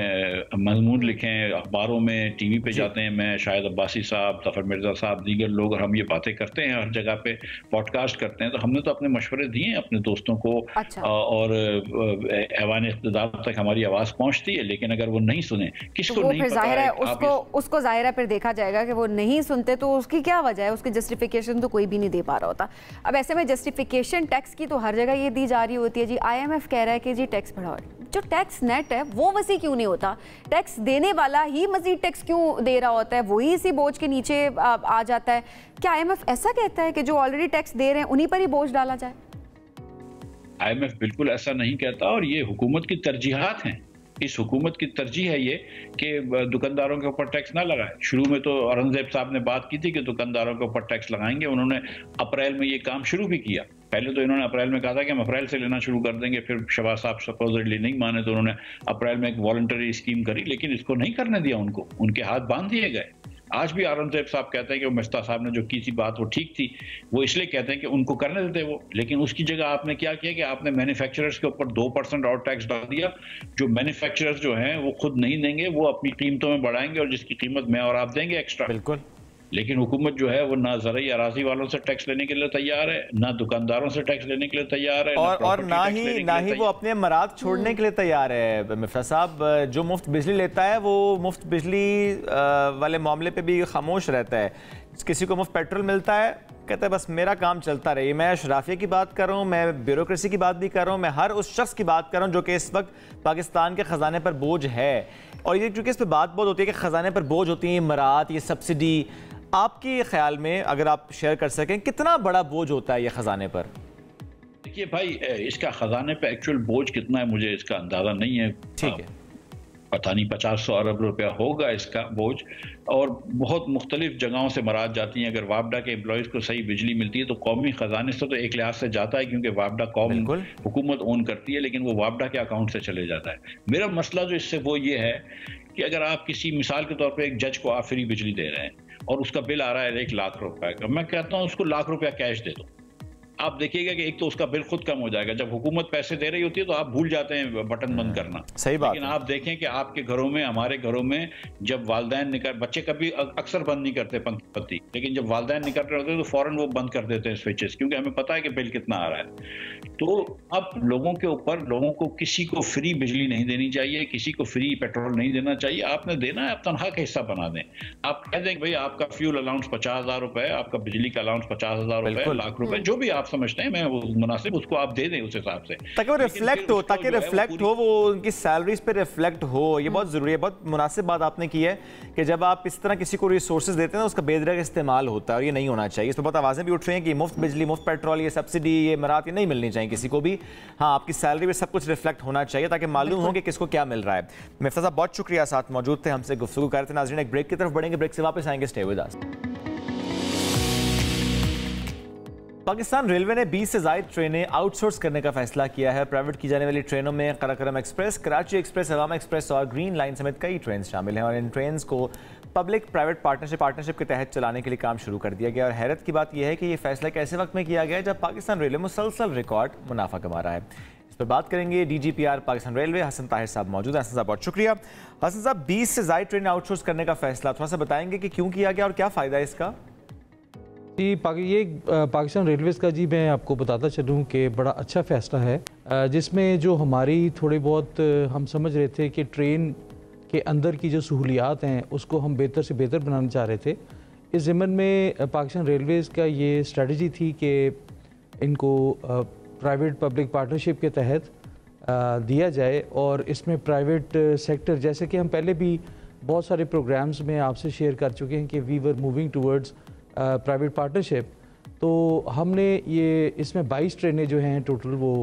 मजमून लिखे हैं अखबारों में, टीवी पे जाते हैं, मैं, शाहिद अब्बासी साहब, ज़फ़र मिर्ज़ा साहब, दीगर लोग, और हम ये बातें करते हैं, हर जगह पे पॉडकास्ट करते हैं। तो हमने तो अपने मशवरे दिए हैं अपने दोस्तों को। अच्छा। और ऐवान इक़्तिदार तक हमारी आवाज़ पहुँचती है, लेकिन अगर वो नहीं सुने, किसको तो नहीं पता है, उसको ज़ाहिर है फिर देखा जाएगा कि वो नहीं सुनते, तो उसकी क्या वजह है? उसकी जस्टिफिकेशन तो कोई भी नहीं दे पा रहा होता। अब ऐसे में जस्टिफिकेशन टैक्स की तो हर जगह ये दी जा रही होती है जी। IMF कह रहा है कि जी टैक्स बढ़ाओ। जो टैक्स नेट है वो वसी क्यों नहीं होता? टैक्स देने वाला ही मजीद टैक्स क्यों दे रहा होता है? वही इसी बोझ के नीचे आ जाता है। क्या IMF ऐसा कहता है कि जो ऑलरेडी टैक्स दे रहे हैं उन्हीं पर ही बोझ डाला जाए? IMF बिल्कुल ऐसा नहीं कहता, और ये हुकूमत की तरजीहात हैं। इस हुकूमत की तरजीह है ये कि दुकानदारों के ऊपर टैक्स ना लगाए। शुरू में तो औरंगजेब साहब ने बात की थी कि दुकानदारों के ऊपर टैक्स लगाएंगे। उन्होंने अप्रैल में ये काम शुरू भी किया। पहले तो इन्होंने अप्रैल में कहा था कि हम अप्रैल से लेना शुरू कर देंगे, फिर शहबाज साहब सपोजिटली नहीं माने तो उन्होंने अप्रैल में एक वॉलंटरी स्कीम करी, लेकिन इसको नहीं करने दिया उनको, उनके हाथ बांध दिए गए। आज भी औरंगजेब साहब कहते हैं कि मिफ्ता साहब ने जो की थी बात वो ठीक थी, वो इसलिए कहते हैं कि उनको करने देते वो। लेकिन उसकी जगह आपने क्या किया कि आपने मैन्युफैक्चरर्स के ऊपर 2% और टैक्स डाल दिया। जो मैन्युफैक्चरर्स जो हैं वो खुद नहीं देंगे, वो अपनी कीमतों में बढ़ाएंगे, और जिसकी कीमत मैं और आप देंगे एक्स्ट्रा। बिल्कुल। लेकिन हुकूमत जो है वो ना ज़रई अराजी वालों से टैक्स लेने के लिए तैयार है, ना दुकानदारों से टैक्स लेने के लिए तैयार है, और ना ही वो अपने मराद छोड़ने के लिए तैयार है। मिफ्ता साहब, जो मुफ्त बिजली लेता है वो मुफ्त बिजली वाले मामले पे भी खामोश रहता है। किसी को मुफ्त पेट्रोल मिलता है, कहता है बस मेरा काम चलता रहे। मैं शराफिया की बात कर रहा हूँ, मैं ब्यूरोक्रेसी की बात भी कर रहा हूँ, मैं हर उस शख्स की बात कर रहा हूँ जो कि इस वक्त पाकिस्तान के ख़जाने पर बोझ है। और ये चूँकि इस पर बात बहुत होती है कि ख़जाने पर बोझ होती है, मराद, ये सब्सिडी, आपके ख्याल में अगर आप शेयर कर सकें कितना बड़ा बोझ होता है ये ख़जाने पर? देखिए भाई, इसका ख़जाने पे एक्चुअल बोझ कितना है मुझे इसका अंदाज़ा नहीं है। ठीक है, पता नहीं 50-100 अरब रुपया होगा इसका बोझ, और बहुत मुख्तलिफ जगहों से मराद जाती हैं। अगर वापडा के एम्प्लॉयज़ को सही बिजली मिलती है तो कौमी ख़जाने से तो एक लिहाज से जाता है, क्योंकि वापडा कौम हुकूमत ओन करती है, लेकिन वो वापडा के अकाउंट से चले जाता है। मेरा मसला जो इससे वो ये है कि अगर आप किसी मिसाल के तौर पर एक जज को आप फ्री बिजली दे रहे हैं और उसका बिल आ रहा है 1 लाख रुपए का, मैं कहता हूँ उसको लाख रुपया कैश दे दो। आप देखिएगा कि एक तो उसका बिल खुद कम हो जाएगा। जब हुकूमत पैसे दे रही होती है तो आप भूल जाते हैं बटन बंद करना। सही बात। लेकिन आप देखें कि आपके घरों में, हमारे घरों में, जब वालदैन निकल, बच्चे कभी अक्सर बंद नहीं करते पंखी, लेकिन जब वालदैन निकल रहे होते हैं तो फौरन वो बंद कर देते हैं स्विचेस, क्योंकि हमें पता है कि बिल कितना आ रहा है। तो अब लोगों के ऊपर, लोगों को किसी को फ्री बिजली नहीं देनी चाहिए, किसी को फ्री पेट्रोल नहीं देना चाहिए। आपने देना है, आप तनख्वाह का हिस्सा बना दें। आप कह दें कि भाई आपका फ्यूल अलाउंस 50,000 रुपए, आपका बिजली का अलाउंस 50,000 रुपए, लाख रुपए, जो भी आप समझते हैं, मैं वो मुनासिब उसको आप दे दें उस हिसाब से, ताकि वो रिफ्लेक्ट हो, वो उनकी सैलरीज पे रिफ्लेक्ट हो। ये बहुत जरूरी है। बहुत मुनासिब बात आपने की है कि जब आप इस तरह किसी को रिसोर्सेज देते हैं उसका बेदरग इस्तेमाल होता है, और ये नहीं होना चाहिए। इस पर बहुत आवाजें भी उठ रही हैं कि मुफ्त बिजली, मुफ्त पेट्रोल, ये सब्सिडी, ये मरात, ये नहीं मिलनी चाहिए किसी को भी। हाँ, आपकी सैलरी में सब कुछ रिफ्लेक्ट होना चाहिए ताकि मालूम हो कि किसको क्या मिल रहा है। मिफ्ता साहब बहुत शुक्रिया, साथ मौजूद थे, हमसे गुफ्तगू कर रहे थे। नाज़रीन, एक ब्रेक की तरफ बढ़ेंगे, ब्रेक से वापस आएंगे। Stay with us. Pakistan railway ने 20 से ज़ायद ट्रेनें आउटसोर्स करने का फैसला किया है। प्राइवेट की जाने वाली ट्रेनों में कराकोरम एक्सप्रेस, कराची एक्सप्रेस, हवामा एक्सप्रेस और ग्रीन लाइन समेत कई ट्रेन शामिल हैं, और इन ट्रेन को पब्लिक प्राइवेट पार्टनरशिप के तहत चलाने के लिए काम शुरू कर दिया गया। और हैरत की बात यह है कि ये फैसला एक ऐसे वक्त में किया गया जब पाकिस्तान रेलवे मुसलसल रिकॉर्ड मुनाफा कमा रहा है। इस पर बात करेंगे DGPR पाकिस्तान रेलवे हसन ताहिर साहब मौजूद हैं। हसन साहब बहुत शुक्रिया। हसन साहब, 20 से ज़ायद ट्रेनें आउटसोर्स करने का फैसला थोड़ा सा बताएंगे कि क्यों किया गया और क्या फ़ायदा है इसका? जी, ये पाकिस्तान रेलवेज़ का, जी मैं आपको बताता चलूँ कि बड़ा अच्छा फ़ैसला है। जिसमें जो हमारी थोड़ी बहुत हम समझ रहे थे कि ट्रेन के अंदर की जो सहूलियात हैं उसको हम बेहतर से बेहतर बनाना चाह रहे थे। इस ज़िम्मन में पाकिस्तान रेलवेज़ का ये स्ट्रेटजी थी कि इनको प्राइवेट पब्लिक पार्टनरशिप के तहत दिया जाए और इसमें प्राइवेट सेक्टर, जैसे कि हम पहले भी बहुत सारे प्रोग्राम्स में आपसे शेयर कर चुके हैं कि we were moving towards private partnership, तो हमने ये इसमें 22 ट्रेनें जो हैं टोटल वो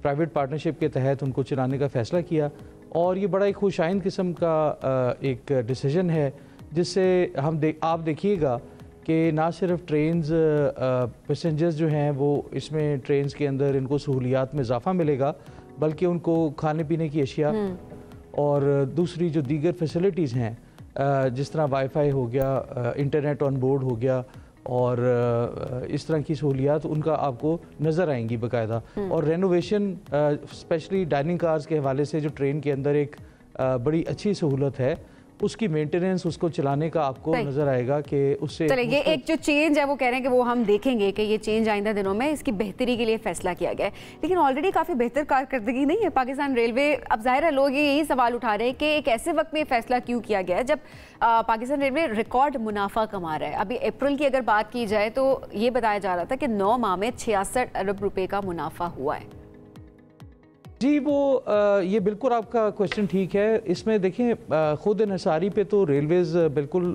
प्राइवेट पार्टनरशिप के तहत उनको चलाने का फ़ैसला किया और ये बड़ा एक खुशाइंद किस्म का एक डिसीजन है जिससे आप देखिएगा कि ना सिर्फ ट्रेन्स पैसेंजर्स जो हैं वो इसमें ट्रेन्स के अंदर इनको सहूलियात में इजाफा मिलेगा, बल्कि उनको खाने पीने की अशिया और दूसरी जो दीगर फैसिलिटीज़ हैं जिस तरह वाईफाई हो गया, इंटरनेट ऑन बोर्ड हो गया और इस तरह की सहूलियात उनका आपको नज़र आएंगी बाकायदा। और रेनोवेशन स्पेशली डाइनिंग कार्स के हवाले से जो ट्रेन के अंदर एक बड़ी अच्छी सहूलत है उसकी मेंटेनेंस, उसको चलाने का आपको नजर आएगा कि उससे ये एक जो चेंज है वो कह रहे हैं कि वो हम देखेंगे कि ये चेंज आइंदा दिनों में इसकी बेहतरी के लिए फैसला किया गया है। लेकिन ऑलरेडी काफ़ी बेहतर कारकर्दगी नहीं है पाकिस्तान रेलवे। अब जाहिर है लोग यही सवाल उठा रहे हैं कि एक ऐसे वक्त में फैसला क्यों किया गया है जब पाकिस्तान रेलवे रिकॉर्ड मुनाफा कमा रहा है। अभी अप्रैल की अगर बात की जाए तो ये बताया जा रहा था कि 9 माह में 66 अरब रुपए का मुनाफा हुआ है। जी वो ये बिल्कुल आपका क्वेश्चन ठीक है। इसमें देखें खुद इन्हिसारी पे तो रेलवेज़ बिल्कुल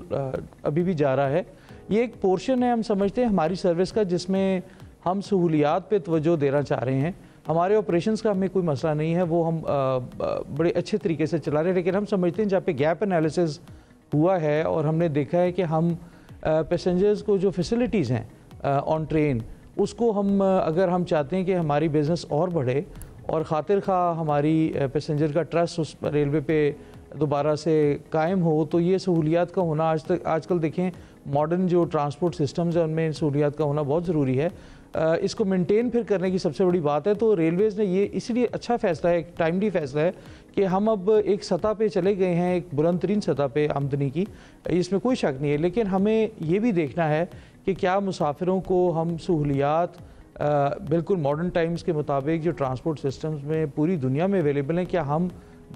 अभी भी जा रहा है। ये एक पोर्शन है हम समझते हैं हमारी सर्विस का जिसमें हम सहूलियात पे तवज्जो देना चाह रहे हैं। हमारे ऑपरेशंस का हमें कोई मसला नहीं है, वो हम बड़े अच्छे तरीके से चला रहे हैं। लेकिन हम समझते हैं जहाँ पे गैप एनालिसिस हुआ है और हमने देखा है कि हम पैसेंजर्स को जो फैसिलिटीज़ हैं ऑन ट्रेन उसको हम अगर हम चाहते हैं कि हमारी बिज़नेस और बढ़े और खातिर खा हमारी पैसेंजर का ट्रस्ट उस रेलवे पे दोबारा से कायम हो, तो ये सहूलियात का होना आजकल देखें मॉडर्न जो ट्रांसपोर्ट सिस्टम्स हैं उनमें सहूलियात का होना बहुत ज़रूरी है। इसको मेंटेन फिर करने की सबसे बड़ी बात है। तो रेलवेज़ ने ये इसलिए अच्छा फ़ैसला है, एक टाइमली फ़ैसला है कि हम अब एक सतह पे चले गए हैं, एक बुलंद तरीन सतह पे आमदनी की, इसमें कोई शक नहीं है। लेकिन हमें ये भी देखना है कि क्या मुसाफिरों को हम सहूलियात बिल्कुल मॉडर्न टाइम्स के मुताबिक जो ट्रांसपोर्ट सिस्टम्स में पूरी दुनिया में अवेलेबल हैं क्या हम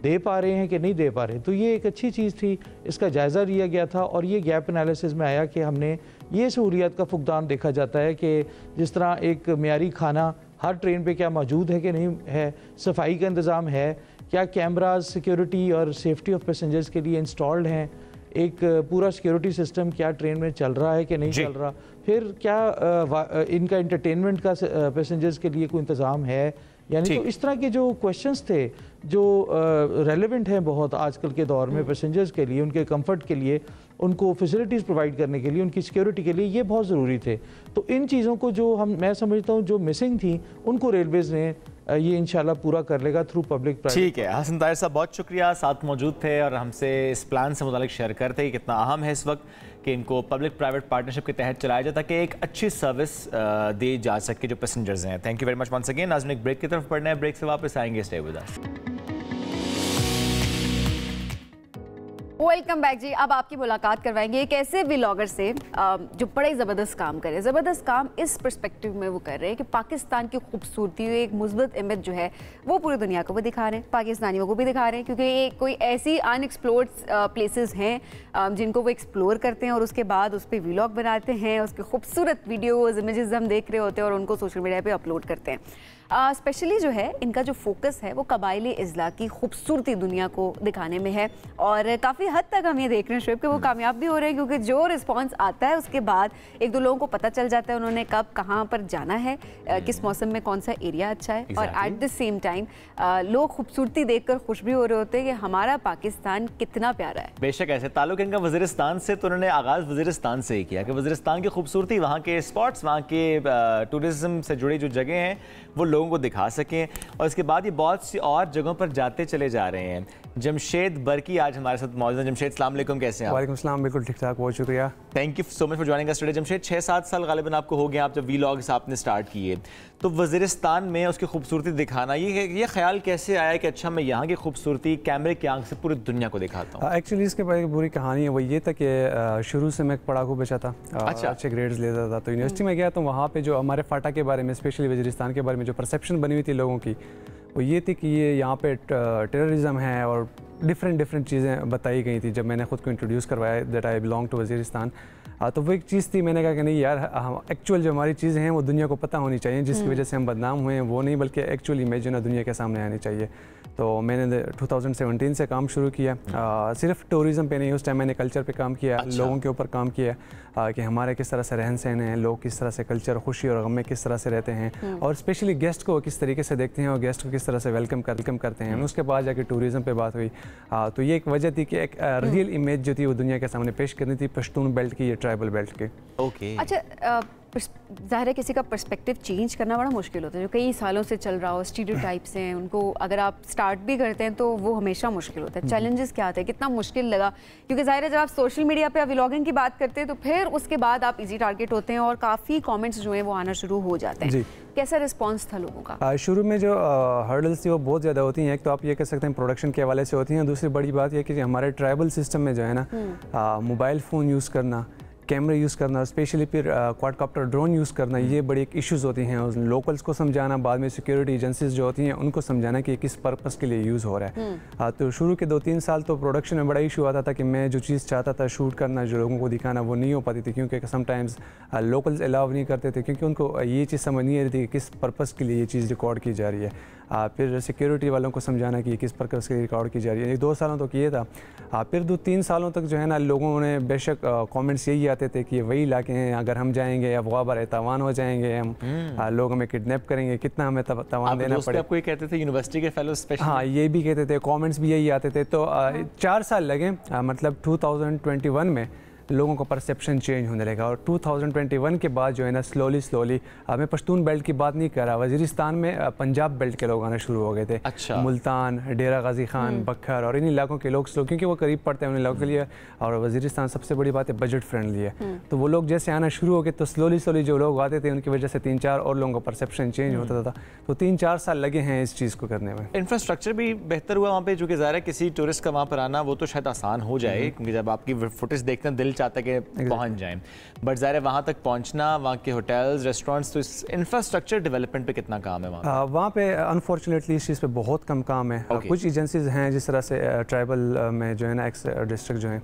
दे पा रहे हैं कि नहीं दे पा रहे। तो ये एक अच्छी चीज़ थी, इसका जायज़ा लिया गया था और ये गैप एनालिसिस में आया कि हमने ये सहूलियात का फुकदान देखा जाता है कि जिस तरह एक मियारी खाना हर ट्रेन पे क्या मौजूद है कि नहीं है, सफाई का इंतज़ाम है, क्या कैमराज सिक्योरिटी और सेफ्टी ऑफ पैसेंजर्स के लिए इंस्टॉल्ड हैं, एक पूरा सिक्योरिटी सिस्टम क्या ट्रेन में चल रहा है कि नहीं चल रहा, फिर क्या इनका इंटरटेनमेंट का पैसेंजर्स के लिए कोई इंतज़ाम है यानी। तो इस तरह के जो क्वेश्चंस थे जो रेलेवेंट हैं बहुत आजकल के दौर में पैसेंजर्स के लिए, उनके कंफर्ट के लिए, उनको फैसिलिटीज़ प्रोवाइड करने के लिए, उनकी सिक्योरिटी के लिए, ये बहुत ज़रूरी थे। तो इन चीज़ों को जो मैं समझता हूँ जो मिसिंग थी उनको रेलवेज़ ने ये इंशाल्लाह पूरा कर लेगा थ्रू पब्लिक प्राइवेट। ठीक है हसन ताहिर साहब, बहुत शुक्रिया, साथ मौजूद थे और हमसे इस प्लान से मुतालिक शेयर करते कि कितना अहम है इस वक्त कि इनको पब्लिक प्राइवेट पार्टनरशिप के तहत चलाया जाए ताकि एक अच्छी सर्विस दी जा सके जो पैसेंजर्स हैं। Thank you very much once again. नाज़रीन एक ब्रेक की तरफ पढ़ना है, ब्रेक से वापस आएंगे, stay with us. Welcome back जी। अब आपकी मुलाकात करवाएंगे एक ऐसे व्लॉगर से जो बड़ा ही ज़बरदस्त काम करे। ज़बरदस्त काम इस पर्सपेक्टिव में वो कर रहे हैं कि पाकिस्तान की खूबसूरती, एक मुस्बत इमेज जो है वो पूरी दुनिया को वो दिखा रहे हैं, पाकिस्तानियों को भी दिखा रहे हैं, क्योंकि ये कोई ऐसी अनएक्सप्लोर्ड प्लेसेस हैं जिनको वो एक्सप्लोर करते हैं और उसके बाद उस पर व्लॉग बनाते हैं, उसके खूबसूरत वीडियोज़ इमेजेस हम देख रहे होते हैं और उनको सोशल मीडिया पर अपलोड करते हैं। स्पेशली जो है इनका जो फोकस है वो कबायली अज़ला की खूबसूरती दुनिया को दिखाने में है और काफ़ी हद तक हम ये देख रहे हैं शुएब कि वो कामयाब भी हो रहे हैं, क्योंकि जो रिस्पांस आता है उसके बाद एक दो लोगों को पता चल जाता है उन्होंने कब कहाँ पर जाना है, किस मौसम में कौन सा एरिया अच्छा है और एट द सेम टाइम लोग खूबसूरती देखकर खुश भी हो रहे होते हैं कि हमारा पाकिस्तान कितना प्यारा है। बेशक ऐसे ताल्लुक इनका वज़ीरिस्तान से, तो उन्होंने आगाज़ वज़ीरिस्तान से ही किया कि वज़ीरिस्तान की खूबसूरती, वहाँ के स्पॉट्स, वहाँ के टूरिज़्म से जुड़ी जो जगह हैं वो लोगों को दिखा सकें और इसके बाद ये बहुत सी और जगहों पर जाते चले जा रहे हैं। जमशेद बरकी आज हमारे साथ मौजूद हैं। जमशेद अस्सलाम वालेकुम, कैसे हैं आप? वालेकुम सलाम, बिल्कुल ठीक ठाक, बहुत शुक्रिया। थैंक यू सो much for joining us today. Jamshed 6-7 साल गालिबन आपको हो गया आप जब वीलॉग्स आपने स्टार्ट किए, तो वज़ीरिस्तान में उसकी खूबसूरती दिखाना, ये ख्याल कैसे आया कि अच्छा मैं यहाँ की खूबसूरती कैमरे की आंख से पूरी दुनिया को दिखाता हूँ? एक्चुअली इसके बारे में पूरी कहानी है वो ये था कि शुरू से मैं पढ़ाकू बचा था, अच्छा, अच्छे ग्रेड्स लेता था, तो यूनिवर्सिटी में गया तो वहाँ पे जो हमारे फाटा के बारे में, स्पेशली वज़ीरिस्तान के बारे में जो परसेप्शन बनी हुई थी लोगों की, वो ये थी कि ये यहाँ पे टेररिज्म है और डिफरेंट चीज़ें बताई गई थी। जब मैंने ख़ुद को इंट्रोड्यूस करवाया that I belong to Waziristan, तो वो एक चीज़ थी, मैंने कहा कि नहीं यार, एक्चुअल जो हमारी चीज़ें हैं वो दुनिया को पता होनी चाहिए, जिसकी वजह से हम बदनाम हुए हैं वो नहीं, बल्कि एक्चुअल इमेज जो ना दुनिया के सामने आनी चाहिए। तो मैंने 2017 से काम शुरू किया, सिर्फ टूरिज़म पे नहीं, उस टाइम मैंने कल्चर पे काम किया। अच्छा। लोगों के ऊपर काम किया कि हमारे किस तरह से रहन सहन है, लोग किस तरह से कल्चर, खुशी और गम में किस तरह से रहते हैं, और स्पेशली गेस्ट को किस तरीके से देखते हैं और गेस्ट को किस तरह से वेलकम करते हैं। उसके बाद जाके टूरिज़म पे बात हुई। तो ये एक वजह थी कि एक रियल इमेज जो थी वो दुनिया के सामने पेश करनी थी पश्तून बेल्ट की, ये ट्राइबल बेल्ट की। ओके। अच्छा, ज़ाहिर है किसी का पर्सपेक्टिव चेंज करना बड़ा मुश्किल होता है, जो कई सालों से चल रहा हो, स्टीरियोटाइप्स हैं, उनको अगर आप स्टार्ट भी करते हैं तो वो हमेशा मुश्किल होता है। चैलेंजेस क्या थे, कितना मुश्किल लगा? क्योंकि ज़ाहिर है जब आप सोशल मीडिया पे व्लॉगिंग की बात करते हैं तो फिर उसके बाद आप इजी टारगेट होते हैं और काफ़ी कमेंट्स जो हैं वो आना शुरू हो जाते हैं। कैसा रिस्पॉन्स था लोगों का? शुरू में जो हर्डल्स थी वो बहुत ज़्यादा होती हैं। एक तो आप ये कह सकते हैं प्रोडक्शन के हवाले से होती हैं, दूसरी बड़ी बात यह कि हमारे ट्राइबल सिस्टम में जो है ना, मोबाइल फ़ोन यूज़ करना, कैमरे यूज़ करना, स्पेशली फिर क्वाडकॉप्टर ड्रोन यूज़ करना, ये बड़ी एक इश्यूज़ होती हैं। और लोकल्स को समझाना, बाद में सिक्योरिटी एजेंसीज जो होती हैं उनको समझाना कि किस पर्पस के लिए यूज़ हो रहा है। तो शुरू के 2-3 साल तो प्रोडक्शन में बड़ा इशू आता था कि मैं जो चीज़ चाहता था शूट करना, जो लोगों को दिखाना, वो नहीं हो पाती थी, क्योंकि समटाइम्स लोकल्स अलाउ नहीं करते थे, क्योंकि उनको ये चीज़ समझ नहीं आ रही थी कि किस पर्पस के लिए ये चीज़ रिकॉर्ड की जा रही है। फिर सिक्योरिटी वालों को समझाना कि किस पर्पस के लिए रिकॉर्ड की जा रही है। 2 सालों तक ये था। फिर 2-3 सालों तक जो है ना, लोगों ने बेशक कमेंट्स यही आते थे कि वही इलाके हैं, अगर हम जाएंगे अफवाह बर तवान हो जाएंगे, हम लोग हमें किडनैप करेंगे, कितना हमें तवान देना पड़ेगा। आपको ये कहते थे यूनिवर्सिटी के फेलो स्पेशली? हाँ, ये भी कहते थे, कमेंट्स भी यही आते थे। तो 4 साल लगे, मतलब 2021 में लोगों का परसेप्शन चेंज होने लगा। और 2021 के बाद जो है ना, स्लोली मैं पश्तून बेल्ट की बात नहीं कर रहा, वज़ीरिस्तान में पंजाब बेल्ट के लोग आना शुरू हो गए थे। अच्छा। मुल्तान, डेरा गाजी खान, बखर और इन इलाकों के लोग क्योंकि वो करीब पड़ते हैं उन इलाकों के लिए, और वज़ीरिस्तान सबसे बड़ी बात है बजट फ्रेंडली है। तो वो लोग जैसे आना शुरू हो गए तो स्लोली जो लोग आते थे उनकी वजह से 3-4 और लोगों का परसेप्शन चेंज होता था। तो 3-4 साल लगे हैं इस चीज़ को करने में। इंफ्रास्ट्रक्चर भी बेहतर हुआ वहाँ पे, जो कि ज़ाहिर है किसी टूरिस्ट का वहाँ पर आना वो तो शायद आसान हो जाए, क्योंकि जब आपकी फुटेज देखते हैं दिल चाहता है कि पहुँच जाएं, बट ज़ाहिर है वहाँ तक पहुँचना, वहाँ के होटल्स, रेस्टोरेंट्स, तो इस इंफ्रास्ट्रक्चर डेवलपमेंट पे कितना काम है वहाँ पे? अनफॉर्चुनेटली इस चीज़ पे बहुत कम काम है। कुछ एजेंसीज हैं जिस तरह से ट्राइबल में जो है ना, एक्स डिस्ट्रिक्ट जो है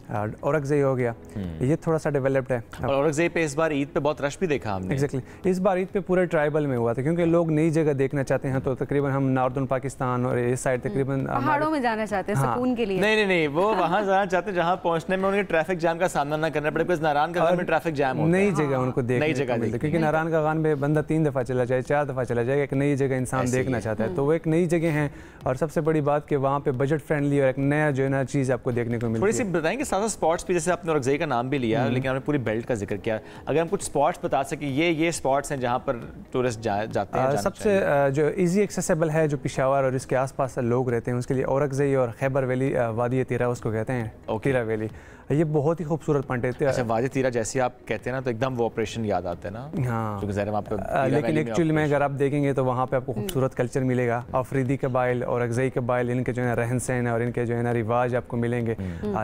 औरंगज़ेब हो गया, ये थोड़ा सा डेवलप्ड है। और औरंगज़ेब पे इस बार ईद पे बहुत रश भी देखा हमने। एग्जैक्टली, इस बार ईद पे पूरे ट्राइबल में हुआ था, क्योंकि लोग नई जगह देखना चाहते हैं। तो तकरीबन हम नॉर्दर्न पाकिस्तान और इस साइड तकरीबन पहाड़ों में जाना चाहते हैं सुकून के लिए। नहीं, वो वहाँ जाना चाहते हैं जहाँ पहुँचने में उन्हें ट्रैफिक जाम का सामना ना करना पड़े, बिकॉज़ नारायण का गान में ट्रैफिक जाम होता है। नई जगह उनको देखने को मिलती है, क्योंकि नारायण का गान में बंदा 3 दफ़ा चला जाए, 4 दफ़ा चला जाएगा, एक नई जगह इंसान देखना चाहता है। तो वो एक नई जगह है, और सबसे बड़ी बात कि वहाँ पे बजट फ्रेंडली और एक नया जो है ना चीज़ आपको देखने को मिलती है। थोड़ी सी बताएंगे साथ स्पॉट्स भी, जैसे आपने औरंगज़ेब का नाम भी लिया, लेकिन आपने पूरी बेल्ट का जिक्र किया, अगर हम कुछ स्पॉट्स बता सकें, ये स्पॉट्स हैं जहाँ पर टूरिस्ट जाते हैं। सबसे जो इजी एक्सेसिबल है, जो पेशावर और इसके आसपास लोग रहते हैं, उसके लिए औरंगज़ेब और खैबर वैली, वादी तीरा उसको कहते हैं, तीरा वैली, ये बहुत ही खूबसूरत पॉइंट है। अच्छा, वादी तीरा जैसे आप कहते हैं ना, तो एकदम वो ऑपरेशन याद आता है ना। हाँ, वहाँ लेकिन एक्चुअली में अगर आप देखेंगे तो वहाँ पे आपको खूबसूरत कल्चर मिलेगा। अफरीदी कबाइल और औरंगज़ेब कबाइल, इनके जो है रहन सहन और इनके जो है ना रिवाज आपको मिलेंगे।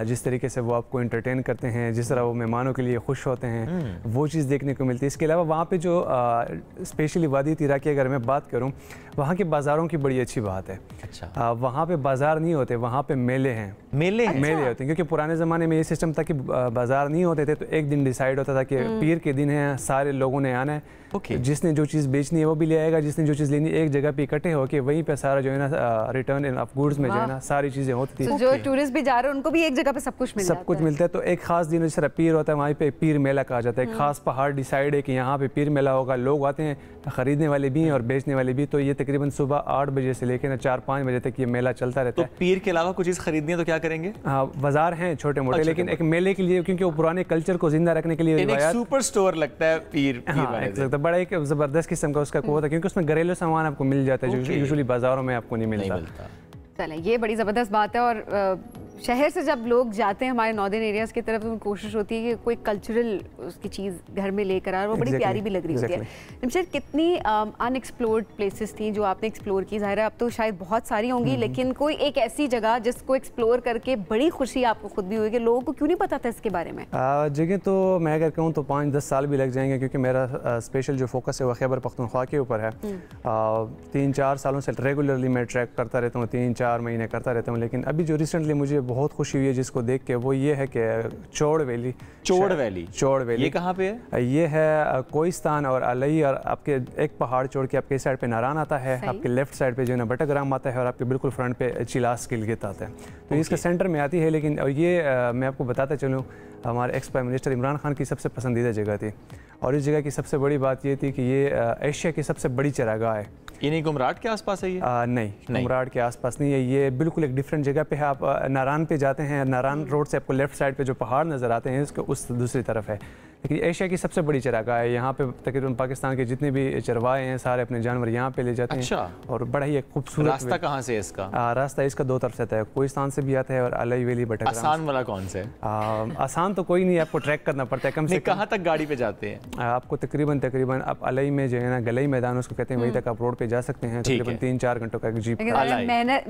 जिस तरीके से वो आपको एंटरटेन करते हैं, जिस तरह वो मेहमानों के लिए खुश होते हैं, वो चीज़ देखने को मिलती है। इसके अलावा वहाँ पे जो स्पेशली वादी तीरा की अगर मैं बात करूँ, वहाँ के बाज़ारों की बड़ी अच्छी बात है। अच्छा, वहाँ पे बाज़ार नहीं होते, वहाँ पे मेले हैं। मेले होते हैं, क्योंकि पुराने ज़माने में ये सिस्टम था कि बाज़ार नहीं होते थे, तो एक दिन डिसाइड होता था कि पीर के दिन है, सारे लोगों ने आना है। जिसने जो चीज़ बेचनी है वो भी ले आएगा, जिसने जो चीज़ लेनी है, एक जगह पे इकट्ठे होकर वहीं पे सारा जो है ना रिटर्न ऑफ गुड्स में जो है ना सारी चीज़ें होती थी। तो जो टूरिस्ट भी जा रहे हैं उनको भी एक जगह पे सब कुछ मिलता है। तो एक खास दिन जिस तरह पीर होता है, वहीं पे पीर मेला कहा जाता है। एक खास पहाड़ डिसाइड है कि यहाँ पे पीर मेला होगा, लोग आते हैं, खरीदने वाले भी हैं और बेचने वाले भी। तो ये तकरीबन सुबह 8 बजे से लेकर 4-5 बजे तक ये मेला चलता रहता है। तो पीर के अलावा कुछ चीज़ खरीदनी है तो क्या करेंगे? बाजार हैं छोटे मोटे, लेकिन एक मेले के लिए, क्योंकि वो पुराने कल्चर को जिंदा रखने के लिए सुपर स्टोर लगता है पीर। बड़ा एक जबरदस्त किस्म का उसका कोट है, क्योंकि उसमें घरेलू सामान आपको मिल जाता है जो यूजुअली बाजारों में आपको नहीं मिलता। चलें, ये बड़ी ज़बरदस्त बात है। और शहर से जब लोग जाते हैं हमारे नॉर्दर्न एरियाज की तरफ, तो कोशिश होती है कि कोई कल्चरल उसकी चीज़ घर में लेकर आए, वो बड़ी प्यारी भी लग रही होती है। जमशेद, कितनी अनएक्सप्लोर्ड प्लेसेस थी जो आपने एक्सप्लोर की? ज़ाहिर है अब तो शायद बहुत सारी होंगी, लेकिन कोई एक ऐसी जगह जिसको एक्सप्लोर करके बड़ी खुशी आपको खुद भी हुई कि लोगों को क्यों नहीं पता था इसके बारे में? जगह तो मैं अगर कहूँ तो 5-10 साल भी लग जाएंगे, क्योंकि मेरा स्पेशल जो फोकस है वो खैबर पख्तूनख्वा के ऊपर है। 3-4 सालों से रेगुलरली मैं ट्रैक करता रहता हूँ, 3-4 महीने करता रहता हूँ। लेकिन अभी जो रिसेंटली मुझे बहुत खुशी हुई है जिसको देख के, वो ये है कि चौड़ वैली ये कहाँ पे है? ये है कोहिस्तान और अलई, और आपके एक पहाड़ छोड़ के आपके साइड पे नारान आता है, आपके लेफ्ट साइड पे जो है ना बटग्राम आता है, और आपके बिल्कुल फ्रंट पे चिलास गिलगित आता है। तो इसका सेंटर में आती है। लेकिन और ये मैं आपको बताता चलूँ, हमारे ex prime minister Imran Khan की सबसे पसंदीदा जगह थी, और इस जगह की सबसे बड़ी बात ये थी कि ये एशिया की सबसे बड़ी चरागाह है। ये नहीं कुमराट के आसपास है ये? नहीं, कुमराट के आसपास नहीं है, ये बिल्कुल एक डिफरेंट जगह पे है। आप नारान पे जाते हैं, नारान रोड से आपको लेफ्ट साइड पे जो पहाड़ नज़र आते हैं इसके उस दूसरी तरफ है। लेकिन एशिया की सबसे बड़ी चरागाह है। यहाँ पे तकरीबन पाकिस्तान के जितने भी चरवाहे हैं सारे अपने जानवर यहाँ पे ले जाते हैं। और बड़ा ही एक खूबसूरत रास्ता कहाँ से है इसका? रास्ता इसका 2 तरफ से आता है, कोहिस्तान से भी आता है और अलई वैली बटग्राम। आसान वाला कौन से? आसान तो कोई नहीं, आपको ट्रैक करना पड़ता है कम से कम। कहाँ तक गाड़ी पे जाते हैं? आपको तकरीबन आप अलई में जो है ना गलई मैदान उसको कहते हैं, वहीं तक आप रोड पे जा सकते हैं। तकरीबन 3-4 घंटों का एक जीप।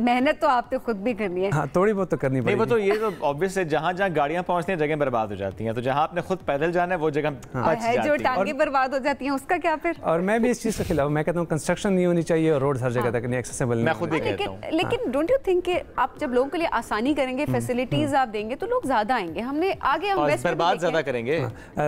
मेहनत तो आपको खुद भी करनी है। हाँ, थोड़ी बहुत तो करनी पड़ेगी। वो तो ये तो ऑब्वियस है, जहाँ जहाँ गाड़ियाँ पहुँचती हैं जगह बर्बाद हो जाती हैं, तो जहाँ आपने खुद पैदल जाना है वो जगह जो टांगे बर्बाद हो जाती हैं उसका क्या फिर? और मैं भी इस चीज़ के खिलाफ, मैं कहता हूँ कंस्ट्रक्शन नहीं होनी चाहिए और रोड हर जगह तक नहीं एक्सेसिबल नहीं। मैं खुद ही कहता हूँ। लेकिन डोंट यू थिंक कि आप जब लोगों के लिए आसानी करेंगे, फैसिलिटीज आप देंगे, तो लोग ज्यादा आएंगे। हमने आगे हम बर्बाद ज्यादा करेंगे।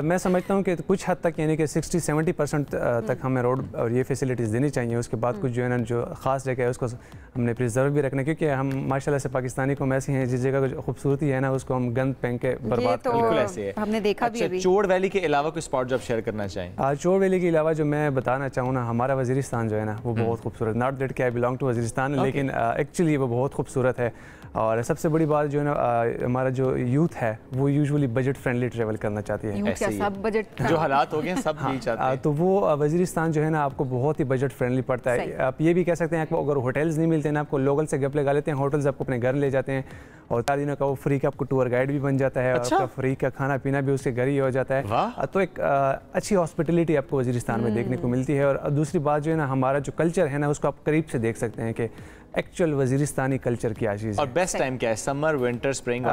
मैं समझता हूँ कि कुछ हद तक, यानी कि 60-70% तक हमें रोड और ये फैसिलिटीज़ देनी चाहिए। उसके बाद कुछ जो है ना जो खास जगह है उसको हमने प्रिजर्व भी रखना, क्योंकि हम माशाल्लाह से पाकिस्तानी कौम ऐसी हैं जिस जगह की खूबसूरती है ना उसको हम गंद फेंक के बर्बाद कर, हमने देखा भी अभी। चौड़ वैली के अलावा कोई स्पॉट जो आप शेयर करना चाहें? चौड़ वैली के अलावा जो मैं बताना चाहूँ ना, हमारा वज़ीरिस्तान जो है ना वो बहुत खूबसूरत। नॉट दैट कि आई बिलोंग टू वज़ीरिस्तान, लेकिन एक्चुअली वो बहुत खूबसूरत है। और सबसे बड़ी बात जो है ना, हमारा जो यूथ है वो यूजुअली बजट फ्रेंडली ट्रैवल करना चाहती है। ऐसे ही सब बजट जो हालात हो गए सब नहीं चाहते हैं। तो वो वज़ीरिस्तान जो है ना आपको बहुत ही बजट फ्रेंडली पड़ता है। आप ये भी कह सकते हैं, आपको अगर होटल्स नहीं मिलते ना, आपको लोकल से गप लगा लेते हैं, होटल्स आपको अपने घर ले जाते हैं, और 4 दिनों का वो फ्री का आपको टूर गाइड भी बन जाता है। अच्छा? और आपका फ्री का खाना पीना भी उसके घर ही हो जाता है। तो एक अच्छी हॉस्पिटलिटी आपको वज़ीरिस्तान में देखने को मिलती है। और दूसरी बात जो है ना, हमारा जो कल्चर है ना उसको आप करीब से देख सकते हैं कि एक्चुअल वज़ीरिस्तानी कल्चर क्या चीज़ है। और बेस्ट टाइम क्या है? Summer, winter, spring?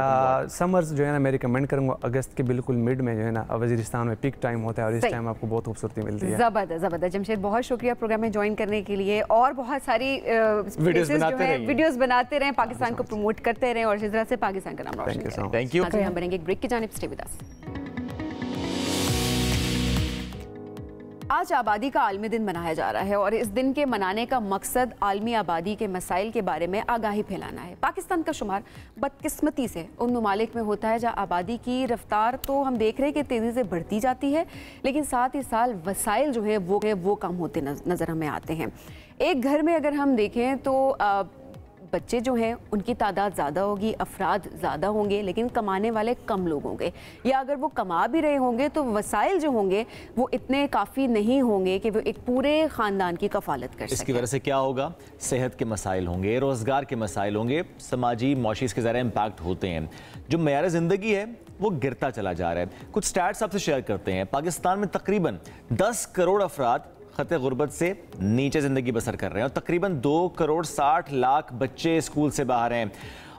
समर्स जो है ना मैं रिकमेंड करूँगा अगस्त के बिल्कुल मिड में जो है ना वज़ीरिस्तान में पीक टाइम होता है, और इस टाइम आपको बहुत खूबसूरती मिलती है। ज़बरदस्त जमशेद, बहुत शुक्रिया प्रोग्राम में ज्वाइन करने के लिए, और बहुत सारी वीडियोस बनाते रहें, पाकिस्तान को प्रमोट करते रहें, और इस तरह से पाकिस्तान का नाम रोशन करें। Thank you. हम बनेंगे एक ब्रेक की जानिब, स्टे विद अस। आज आबादी का आलमी दिन मनाया जा रहा है, और इस दिन के मनाने का मकसद आलमी आबादी के मसाइल के बारे में आगाही फैलाना है। पाकिस्तान का शुमार बदकिस्मती से उन ममालिक में होता है जहाँ आबादी की रफ्तार तो हम देख रहे हैं कि तेज़ी से बढ़ती जाती है, लेकिन साथ ही साथ वसाइल जो है वो कम होते नज़र हमें आते हैं। एक घर में अगर हम देखें तो बच्चे जो हैं उनकी तादाद ज़्यादा होगी, अफराद ज़्यादा होंगे, लेकिन कमाने वाले कम लोग होंगे, या अगर वो कमा भी रहे होंगे तो वसाइल जो होंगे वो इतने काफ़ी नहीं होंगे कि वो एक पूरे ख़ानदान की कफालत कर सकें। इसकी वजह से क्या होगा? सेहत के मसाइल होंगे, रोज़गार के मसाइल होंगे, समाजी मौशी के ज़रा इम्पैक्ट होते हैं। जो मेयार ज़िंदगी है वो गिरता चला जा रहा है। कुछ स्टैट्स आपसे शेयर करते हैं। पाकिस्तान में तकरीबन 10 करोड़ अफराद खते गुर्बत से नीचे ज़िंदगी बसर कर रहे हैं, और तकरीबन 2 करोड़ 60 लाख बच्चे स्कूल से बाहर हैं।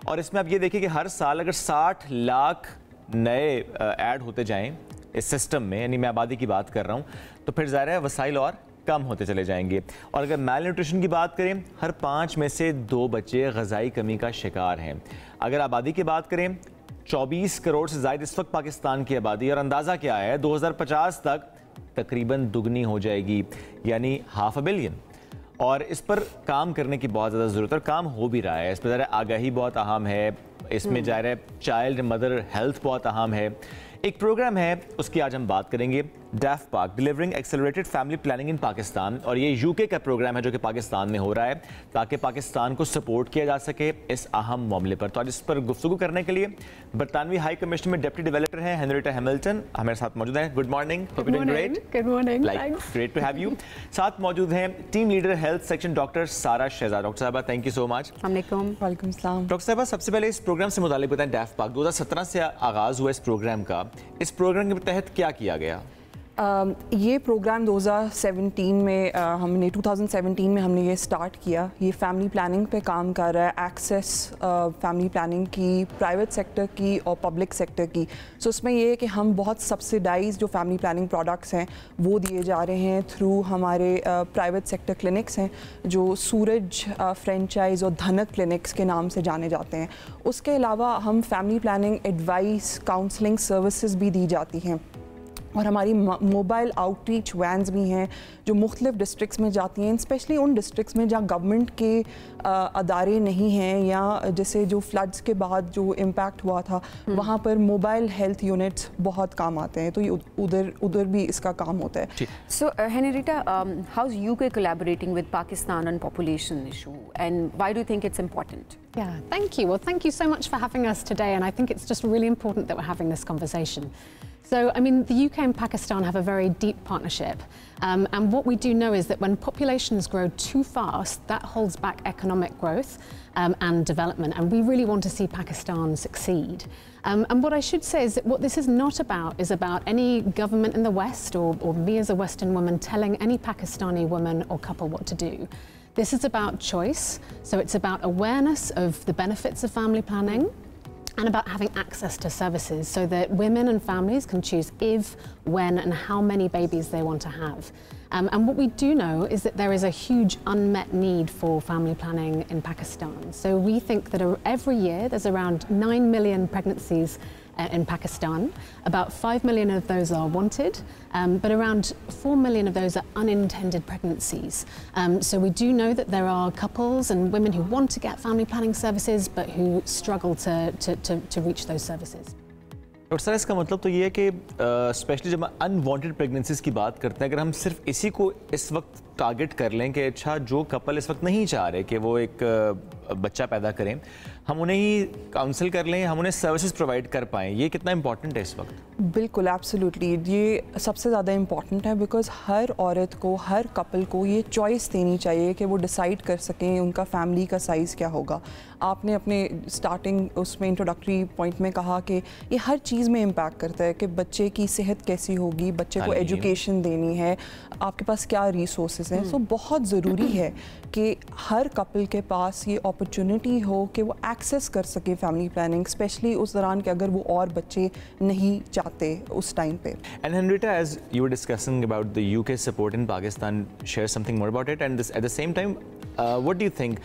और इसमें आप ये देखिए कि हर साल अगर 60 लाख नए ऐड होते जाएं इस सिस्टम में, यानी मैं आबादी की बात कर रहा हूँ, तो फिर ज़ाहिर है वसाइल और कम होते चले जाएंगे। और अगर मैल न्यूट्रिशन की बात करें, हर 5 में से 2 बच्चे ग़िज़ाई कमी का शिकार हैं। अगर आबादी की बात करें, 24 करोड़ से ज़ायद इस वक्त पाकिस्तान की आबादी, और अंदाज़ा क्या है 2050 तक तकरीबन दुगनी हो जाएगी, यानी 500 बिलियन। और इस पर काम करने की बहुत ज़्यादा ज़रूरत है, और काम हो भी रहा है। इस पर ज़रा आगाही बहुत अहम है, इसमें ज़ाहिर है चाइल्ड मदर हेल्थ बहुत अहम है। एक प्रोग्राम है उसकी आज हम बात करेंगे, DAFPAC, delivering accelerated family planning in Pakistan, और ये यूके का प्रोग्राम है जो कि पाकिस्तान में हो रहा है ताकि पाकिस्तान को सपोर्ट किया जा सके इस अहम मामले पर। तो आज इस पर गुफ्तगू करने के लिए बरतानवी हाई कमिश्नर में डिप्टी डेवलपर हैं हेनरिटा हैमिल्टन हमारे साथ मौजूद हैं। Good morning. Good morning. Great to have you. साथ मौजूद हैं team leader health section doctor Sara Shahzad. Doctor साहबा, थैंक यू सो मच। वालेकुम सलाम। डॉक्टर साहबा, सबसे पहले इस प्रोग्राम से मुतालिक बताएं। DAFPAC 2017 से आगाज़ हुआ इस प्रोग्राम का। इस प्रोग्राम के तहत क्या किया गया? ये प्रोग्राम 2017 में हमने 2017 में हमने ये स्टार्ट किया। ये फैमिली प्लानिंग पे काम कर रहा है, एक्सेस फैमिली प्लानिंग की, प्राइवेट सेक्टर की और पब्लिक सेक्टर की। सो उसमें ये है कि हम बहुत सब्सिडाइज जो फैमिली प्लानिंग प्रोडक्ट्स हैं वो दिए जा रहे हैं थ्रू हमारे प्राइवेट सेक्टर क्लिनिक्स हैं जो सूरज फ्रेंचाइज और धनक क्लिनिक्स के नाम से जाने जाते हैं। उसके अलावा हम family planning advice, counselling services भी दी जाती हैं, और हमारी मोबाइल आउटरीच वैन्स भी हैं जो मुख्तलिफ डिस्ट्रिक्ट्स में जाती हैं, स्पेशली उन डिस्ट्रिक्ट्स में जहाँ गवर्नमेंट के अदारे नहीं हैं, या जैसे जो फ्लड्स के बाद जो इम्पैक्ट हुआ था वहाँ पर मोबाइल हेल्थ यूनिट्स बहुत काम आते हैं, तो ये उधर भी इसका काम होता है। So Henrietta, how's UK collaborating with Pakistan on population issue, and why do you think it's important? Yeah, thank you. Well, thank you so much for having us today, and I think it's just really important that we're having this conversation. So, I mean, the UK and Pakistan have a very deep partnership, and what we do know is that when populations grow too fast, that holds back economic growth and development, and we really want to see Pakistan succeed. And what I should say is that what this is not about is about any government in the West or me as a Western woman telling any Pakistani woman or couple what to do. This is about choice, so it's about awareness of the benefits of family planning, and about having access to services so that women and families can choose if, when and how many babies they want to have. And what we do know is that there is a huge unmet need for family planning in Pakistan. So we think that every year there's around 9 million pregnancies in Pakistan. About 5 million of those are wanted, but around 4 million of those are unintended pregnancies. So we do know that there are couples and women who want to get family planning services but who struggle to reach those services. Doctor sir, इसका मतलब तो ये है कि specially जब unwanted pregnancies की बात करते हैं, अगर हम सिर्फ इसी को इस वक्त टारगेट कर लें कि अच्छा जो कपल इस वक्त नहीं चाह रहे कि वो एक बच्चा पैदा करें, हम उन्हें ही काउंसिल कर लें, हम उन्हें सर्विसेज प्रोवाइड कर पाएँ, ये कितना इंपॉर्टेंट है इस वक्त? बिल्कुल, एब्सोल्युटली, ये सबसे ज़्यादा इम्पॉर्टेंट है बिकॉज हर औरत को, हर कपल को ये चॉइस देनी चाहिए कि वो डिसाइड कर सकें उनका फैमिली का साइज़ क्या होगा। आपने अपने स्टार्टिंग उसमें इंट्रोडक्टरी पॉइंट में कहा कि ये हर चीज़ में इम्पैक्ट करता है कि बच्चे की सेहत कैसी होगी, बच्चे को एजुकेशन देनी है, आपके पास क्या रिसोर्सेज हैं। सो बहुत ज़रूरी है कि हर कपल के पास ये अपॉर्चुनिटी हो कि वो एक्सेस कर सके फैमिली प्लानिंग, स्पेशली उस दौरान कि अगर वो और बच्चे नहीं चाहते उस टाइम पे। And Henrietta, as you were discussing about the UK support in Pakistan, share something more about it, and this, at the same time, what do you think?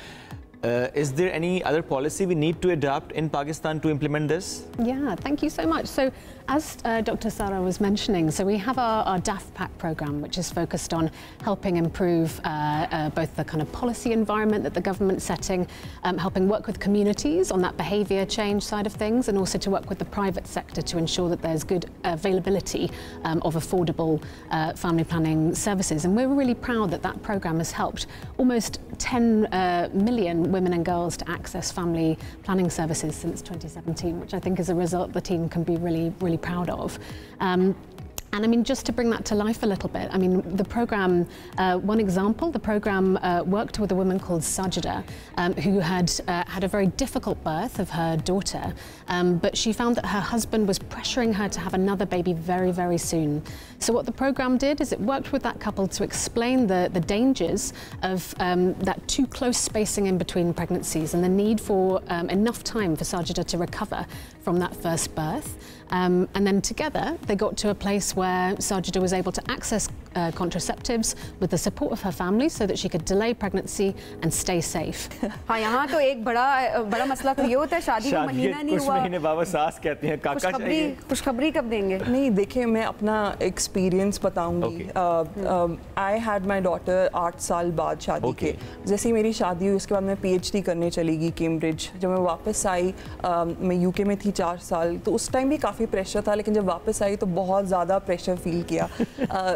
Is there any other policy we need to adopt in Pakistan to implement this? Yeah, thank you so much. So, as Dr. Sara was mentioning, so we have our DAFPAC program, which is focused on helping improve both the kind of policy environment that the government's setting, helping work with communities on that behaviour change side of things, and also to work with the private sector to ensure that there's good availability of affordable family planning services. And we're really proud that that program has helped almost 10 million women and girls to access family planning services since 2017, which I think is a result the team can be really proud of. And I mean, just to bring that to life a little bit, I mean, the program, one example, the program worked with a woman called Sajida, who had had a very difficult birth of her daughter, but she found that her husband was pressuring her to have another baby very soon. So what the program did is it worked with that couple to explain the dangers of that too close spacing in between pregnancies and the need for enough time for Sajida to recover from that first birth. And then together they got to a place where Sajida was able to access contraceptives with the support of her family so that she could delay pregnancy and stay safe. हाँ, यहाँ तो एक बड़ा मसला तो ये होता है, शादी को महीना नहीं हुआ, कुछ महीने बाद सास कहती हैं काका चाहिए। खुशखबरी कब देंगे? नहीं, देखिए मैं अपना एक्सपीरियंस बताऊंगी। आई हैड माई डॉटर 8 साल बाद शादी के। जैसे ही मेरी शादी हुई उसके बाद मैं PhD करने चली गई कैम्ब्रिज। जब मैं वापस आई, मैं UK में थी 4 साल, तो उस टाइम भी काफ़ी प्रेशर था, लेकिन जब वापस आई तो बहुत ज़्यादा प्रेशर फील किया,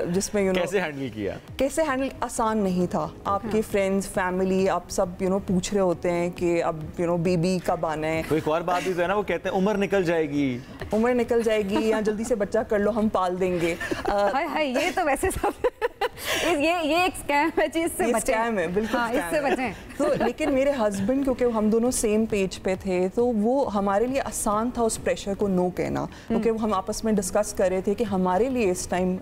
जिसमें कैसे हैंडल किया? कैसे हैंडल आसान नहीं था। आपके फ्रेंड्स, फैमिली, आप सब पूछ रहे होते हैं कि अब बेबी कब आना है। तो एक और बात भी तो है ना, वो कहते हैं उम्र निकल जाएगी या जल्दी से बच्चा कर लो, हम पाल देंगे। हाय ये तो वैसे सब ये एक स्कैम है, इससे बचें। स्कैम है, बिल्कुल हाँ, इससे बचें। तो लेकिन मेरे हस्बैंड, क्योंकि हम दोनों सेम पेज पे थे, तो वो हमारे लिए आसान था उस प्रेशर को नो कहना, क्योंकि हम आपस में डिस्कस कर रहे थे कि हमारे लिए इस टाइम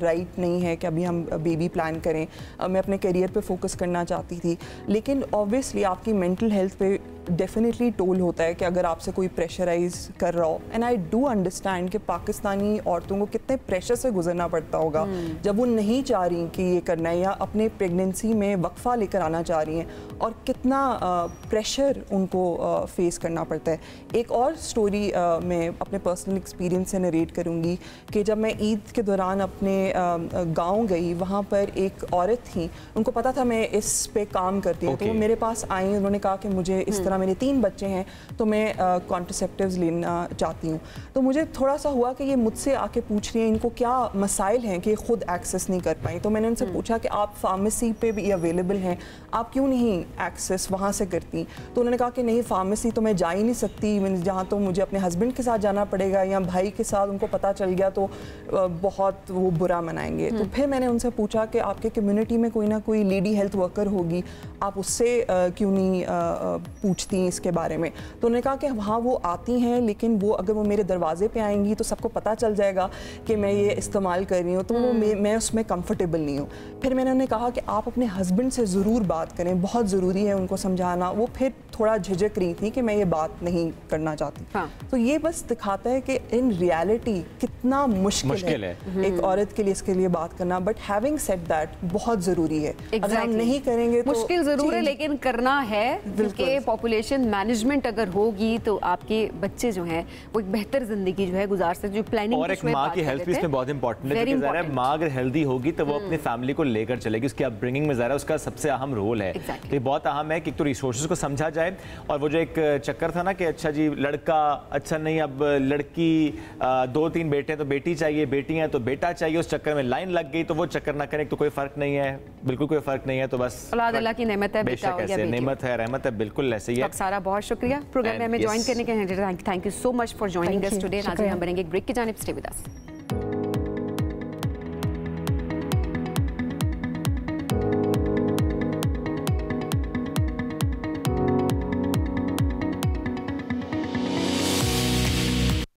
राइट नहीं है कि अभी हम बेबी प्लान करें। मैं अपने करियर पे फोकस करना चाहती थी, लेकिन ऑब्वियसली आपकी मेंटल हेल्थ पे डेफिनेटली टोल होता है कि अगर आपसे कोई प्रेशराइज कर रहा हो। एंड आई डू अंडरस्टैंड कि पाकिस्तानी औरतों को कितने प्रेशर से गुजरना पड़ता होगा जब वो नहीं चाह रही कि ये करना है, या अपने प्रेगनेंसी में वक्फा लेकर आना चाह रही हैं, और कितना प्रेशर उनको फेस करना पड़ता है। एक और स्टोरी मैं अपने पर्सनल एक्सपीरियंस से नरेट करूँगी कि जब मैं ईद के दौरान अपने गाँव गई, वहाँ पर एक औरत थी, उनको पता था मैं इस पे काम करती हूँ, तो वो मेरे पास आई, उन्होंने कहा कि मुझे इस तरह, मेरे 3 बच्चे हैं, तो मैं कॉन्ट्रासेप्टिव्स लेना चाहती हूँ। तो मुझे थोड़ा सा हुआ कि ये मुझसे आके पूछ रही हैं, इनको क्या मसाइल हैं कि खुद एक्सेस नहीं कर पाई। तो मैंने उनसे पूछा कि आप फार्मेसी पे भी अवेलेबल हैं, आप क्यों नहीं एक्सेस वहाँ से करती? तो उन्होंने कहा कि नहीं, फार्मेसी तो मैं जा ही नहीं सकती, जहाँ तो मुझे अपने हस्बैंड के साथ जाना पड़ेगा, या भाई के साथ, उनको पता चल गया तो बहुत वो बुरा मनाएंगे। तो फिर मैंने उनसे पूछा कि आपके कम्युनिटी में कोई ना कोई लेडी हेल्थ वर्कर होगी, आप उससे क्यों नहीं पूछती इसके बारे में? तो उन्होंने कहा कि हाँ, वो आती हैं, लेकिन वो अगर वो मेरे दरवाजे पे आएंगी तो सबको पता चल जाएगा कि मैं ये इस्तेमाल कर रही हूँ, तो वो मैं उसमें कंफर्टेबल नहीं हूँ। फिर मैंने उन्हें कहा कि आप अपने हस्बैंड से ज़रूर बात करें, बहुत ज़रूरी है उनको समझाना। वो फिर थोड़ा झिझक रही थी कि मैं ये बात नहीं करना चाहती। हाँ। तो ये बस दिखाता है कि इन रियलिटी कितना मुश्किल है एक औरत के लिए इसके लिए बात करना। बट हैविंग सेड दैट, बहुत ज़रूरी है। अगर हम नहीं करेंगे तो मुश्किल ज़रूर है, लेकिन करना है, क्योंकि पॉपुलेशन मैनेजमेंट अगर होगी तो आपके बच्चे जो हैं वो एक बेहतर जिंदगी जो है गुजार सकते, जो प्लानिंग। और एक माँ की हेल्थ भी इसमें बहुत इंपॉर्टेंट है, क्योंकि ज़रा माँ अगर हेल्दी होगी तो वो अपनी फैमिली को लेकर चलेगी, उसकी अपब्रिंगिंग में ज़रा उसका सबसे अहम रोल है। तो ये बहुत अहम है कि एक तो रिसोर्सेज को समझा जाए, और वो जो एक चक्कर था ना कि अच्छा जी लड़का अच्छा नहीं, अब लड़की 2-3 बेटे हैं तो बेटी चाहिए, बेटी हैं तो बेटा चाहिए, उस चक्कर में लाइन लग गई। तो वो चक्कर ना करें, तो कोई फ़र्क नहीं है, बिल्कुल कोई फ़र्क नहीं है। तो बस औलाद अल्लाह की नेमत है, बेशक ऐसे नेमत है, रहमत है, बिल्कुल ऐसे ही है। सारा बहुत शुक्रिया प्रोग्राम में हमें ज्वाइन करने के लिए। थैंक यू सो much for joining us today. नाज़रीन, हम बनेंगे एक ब्रेक की जानिब, स्टे विद अस।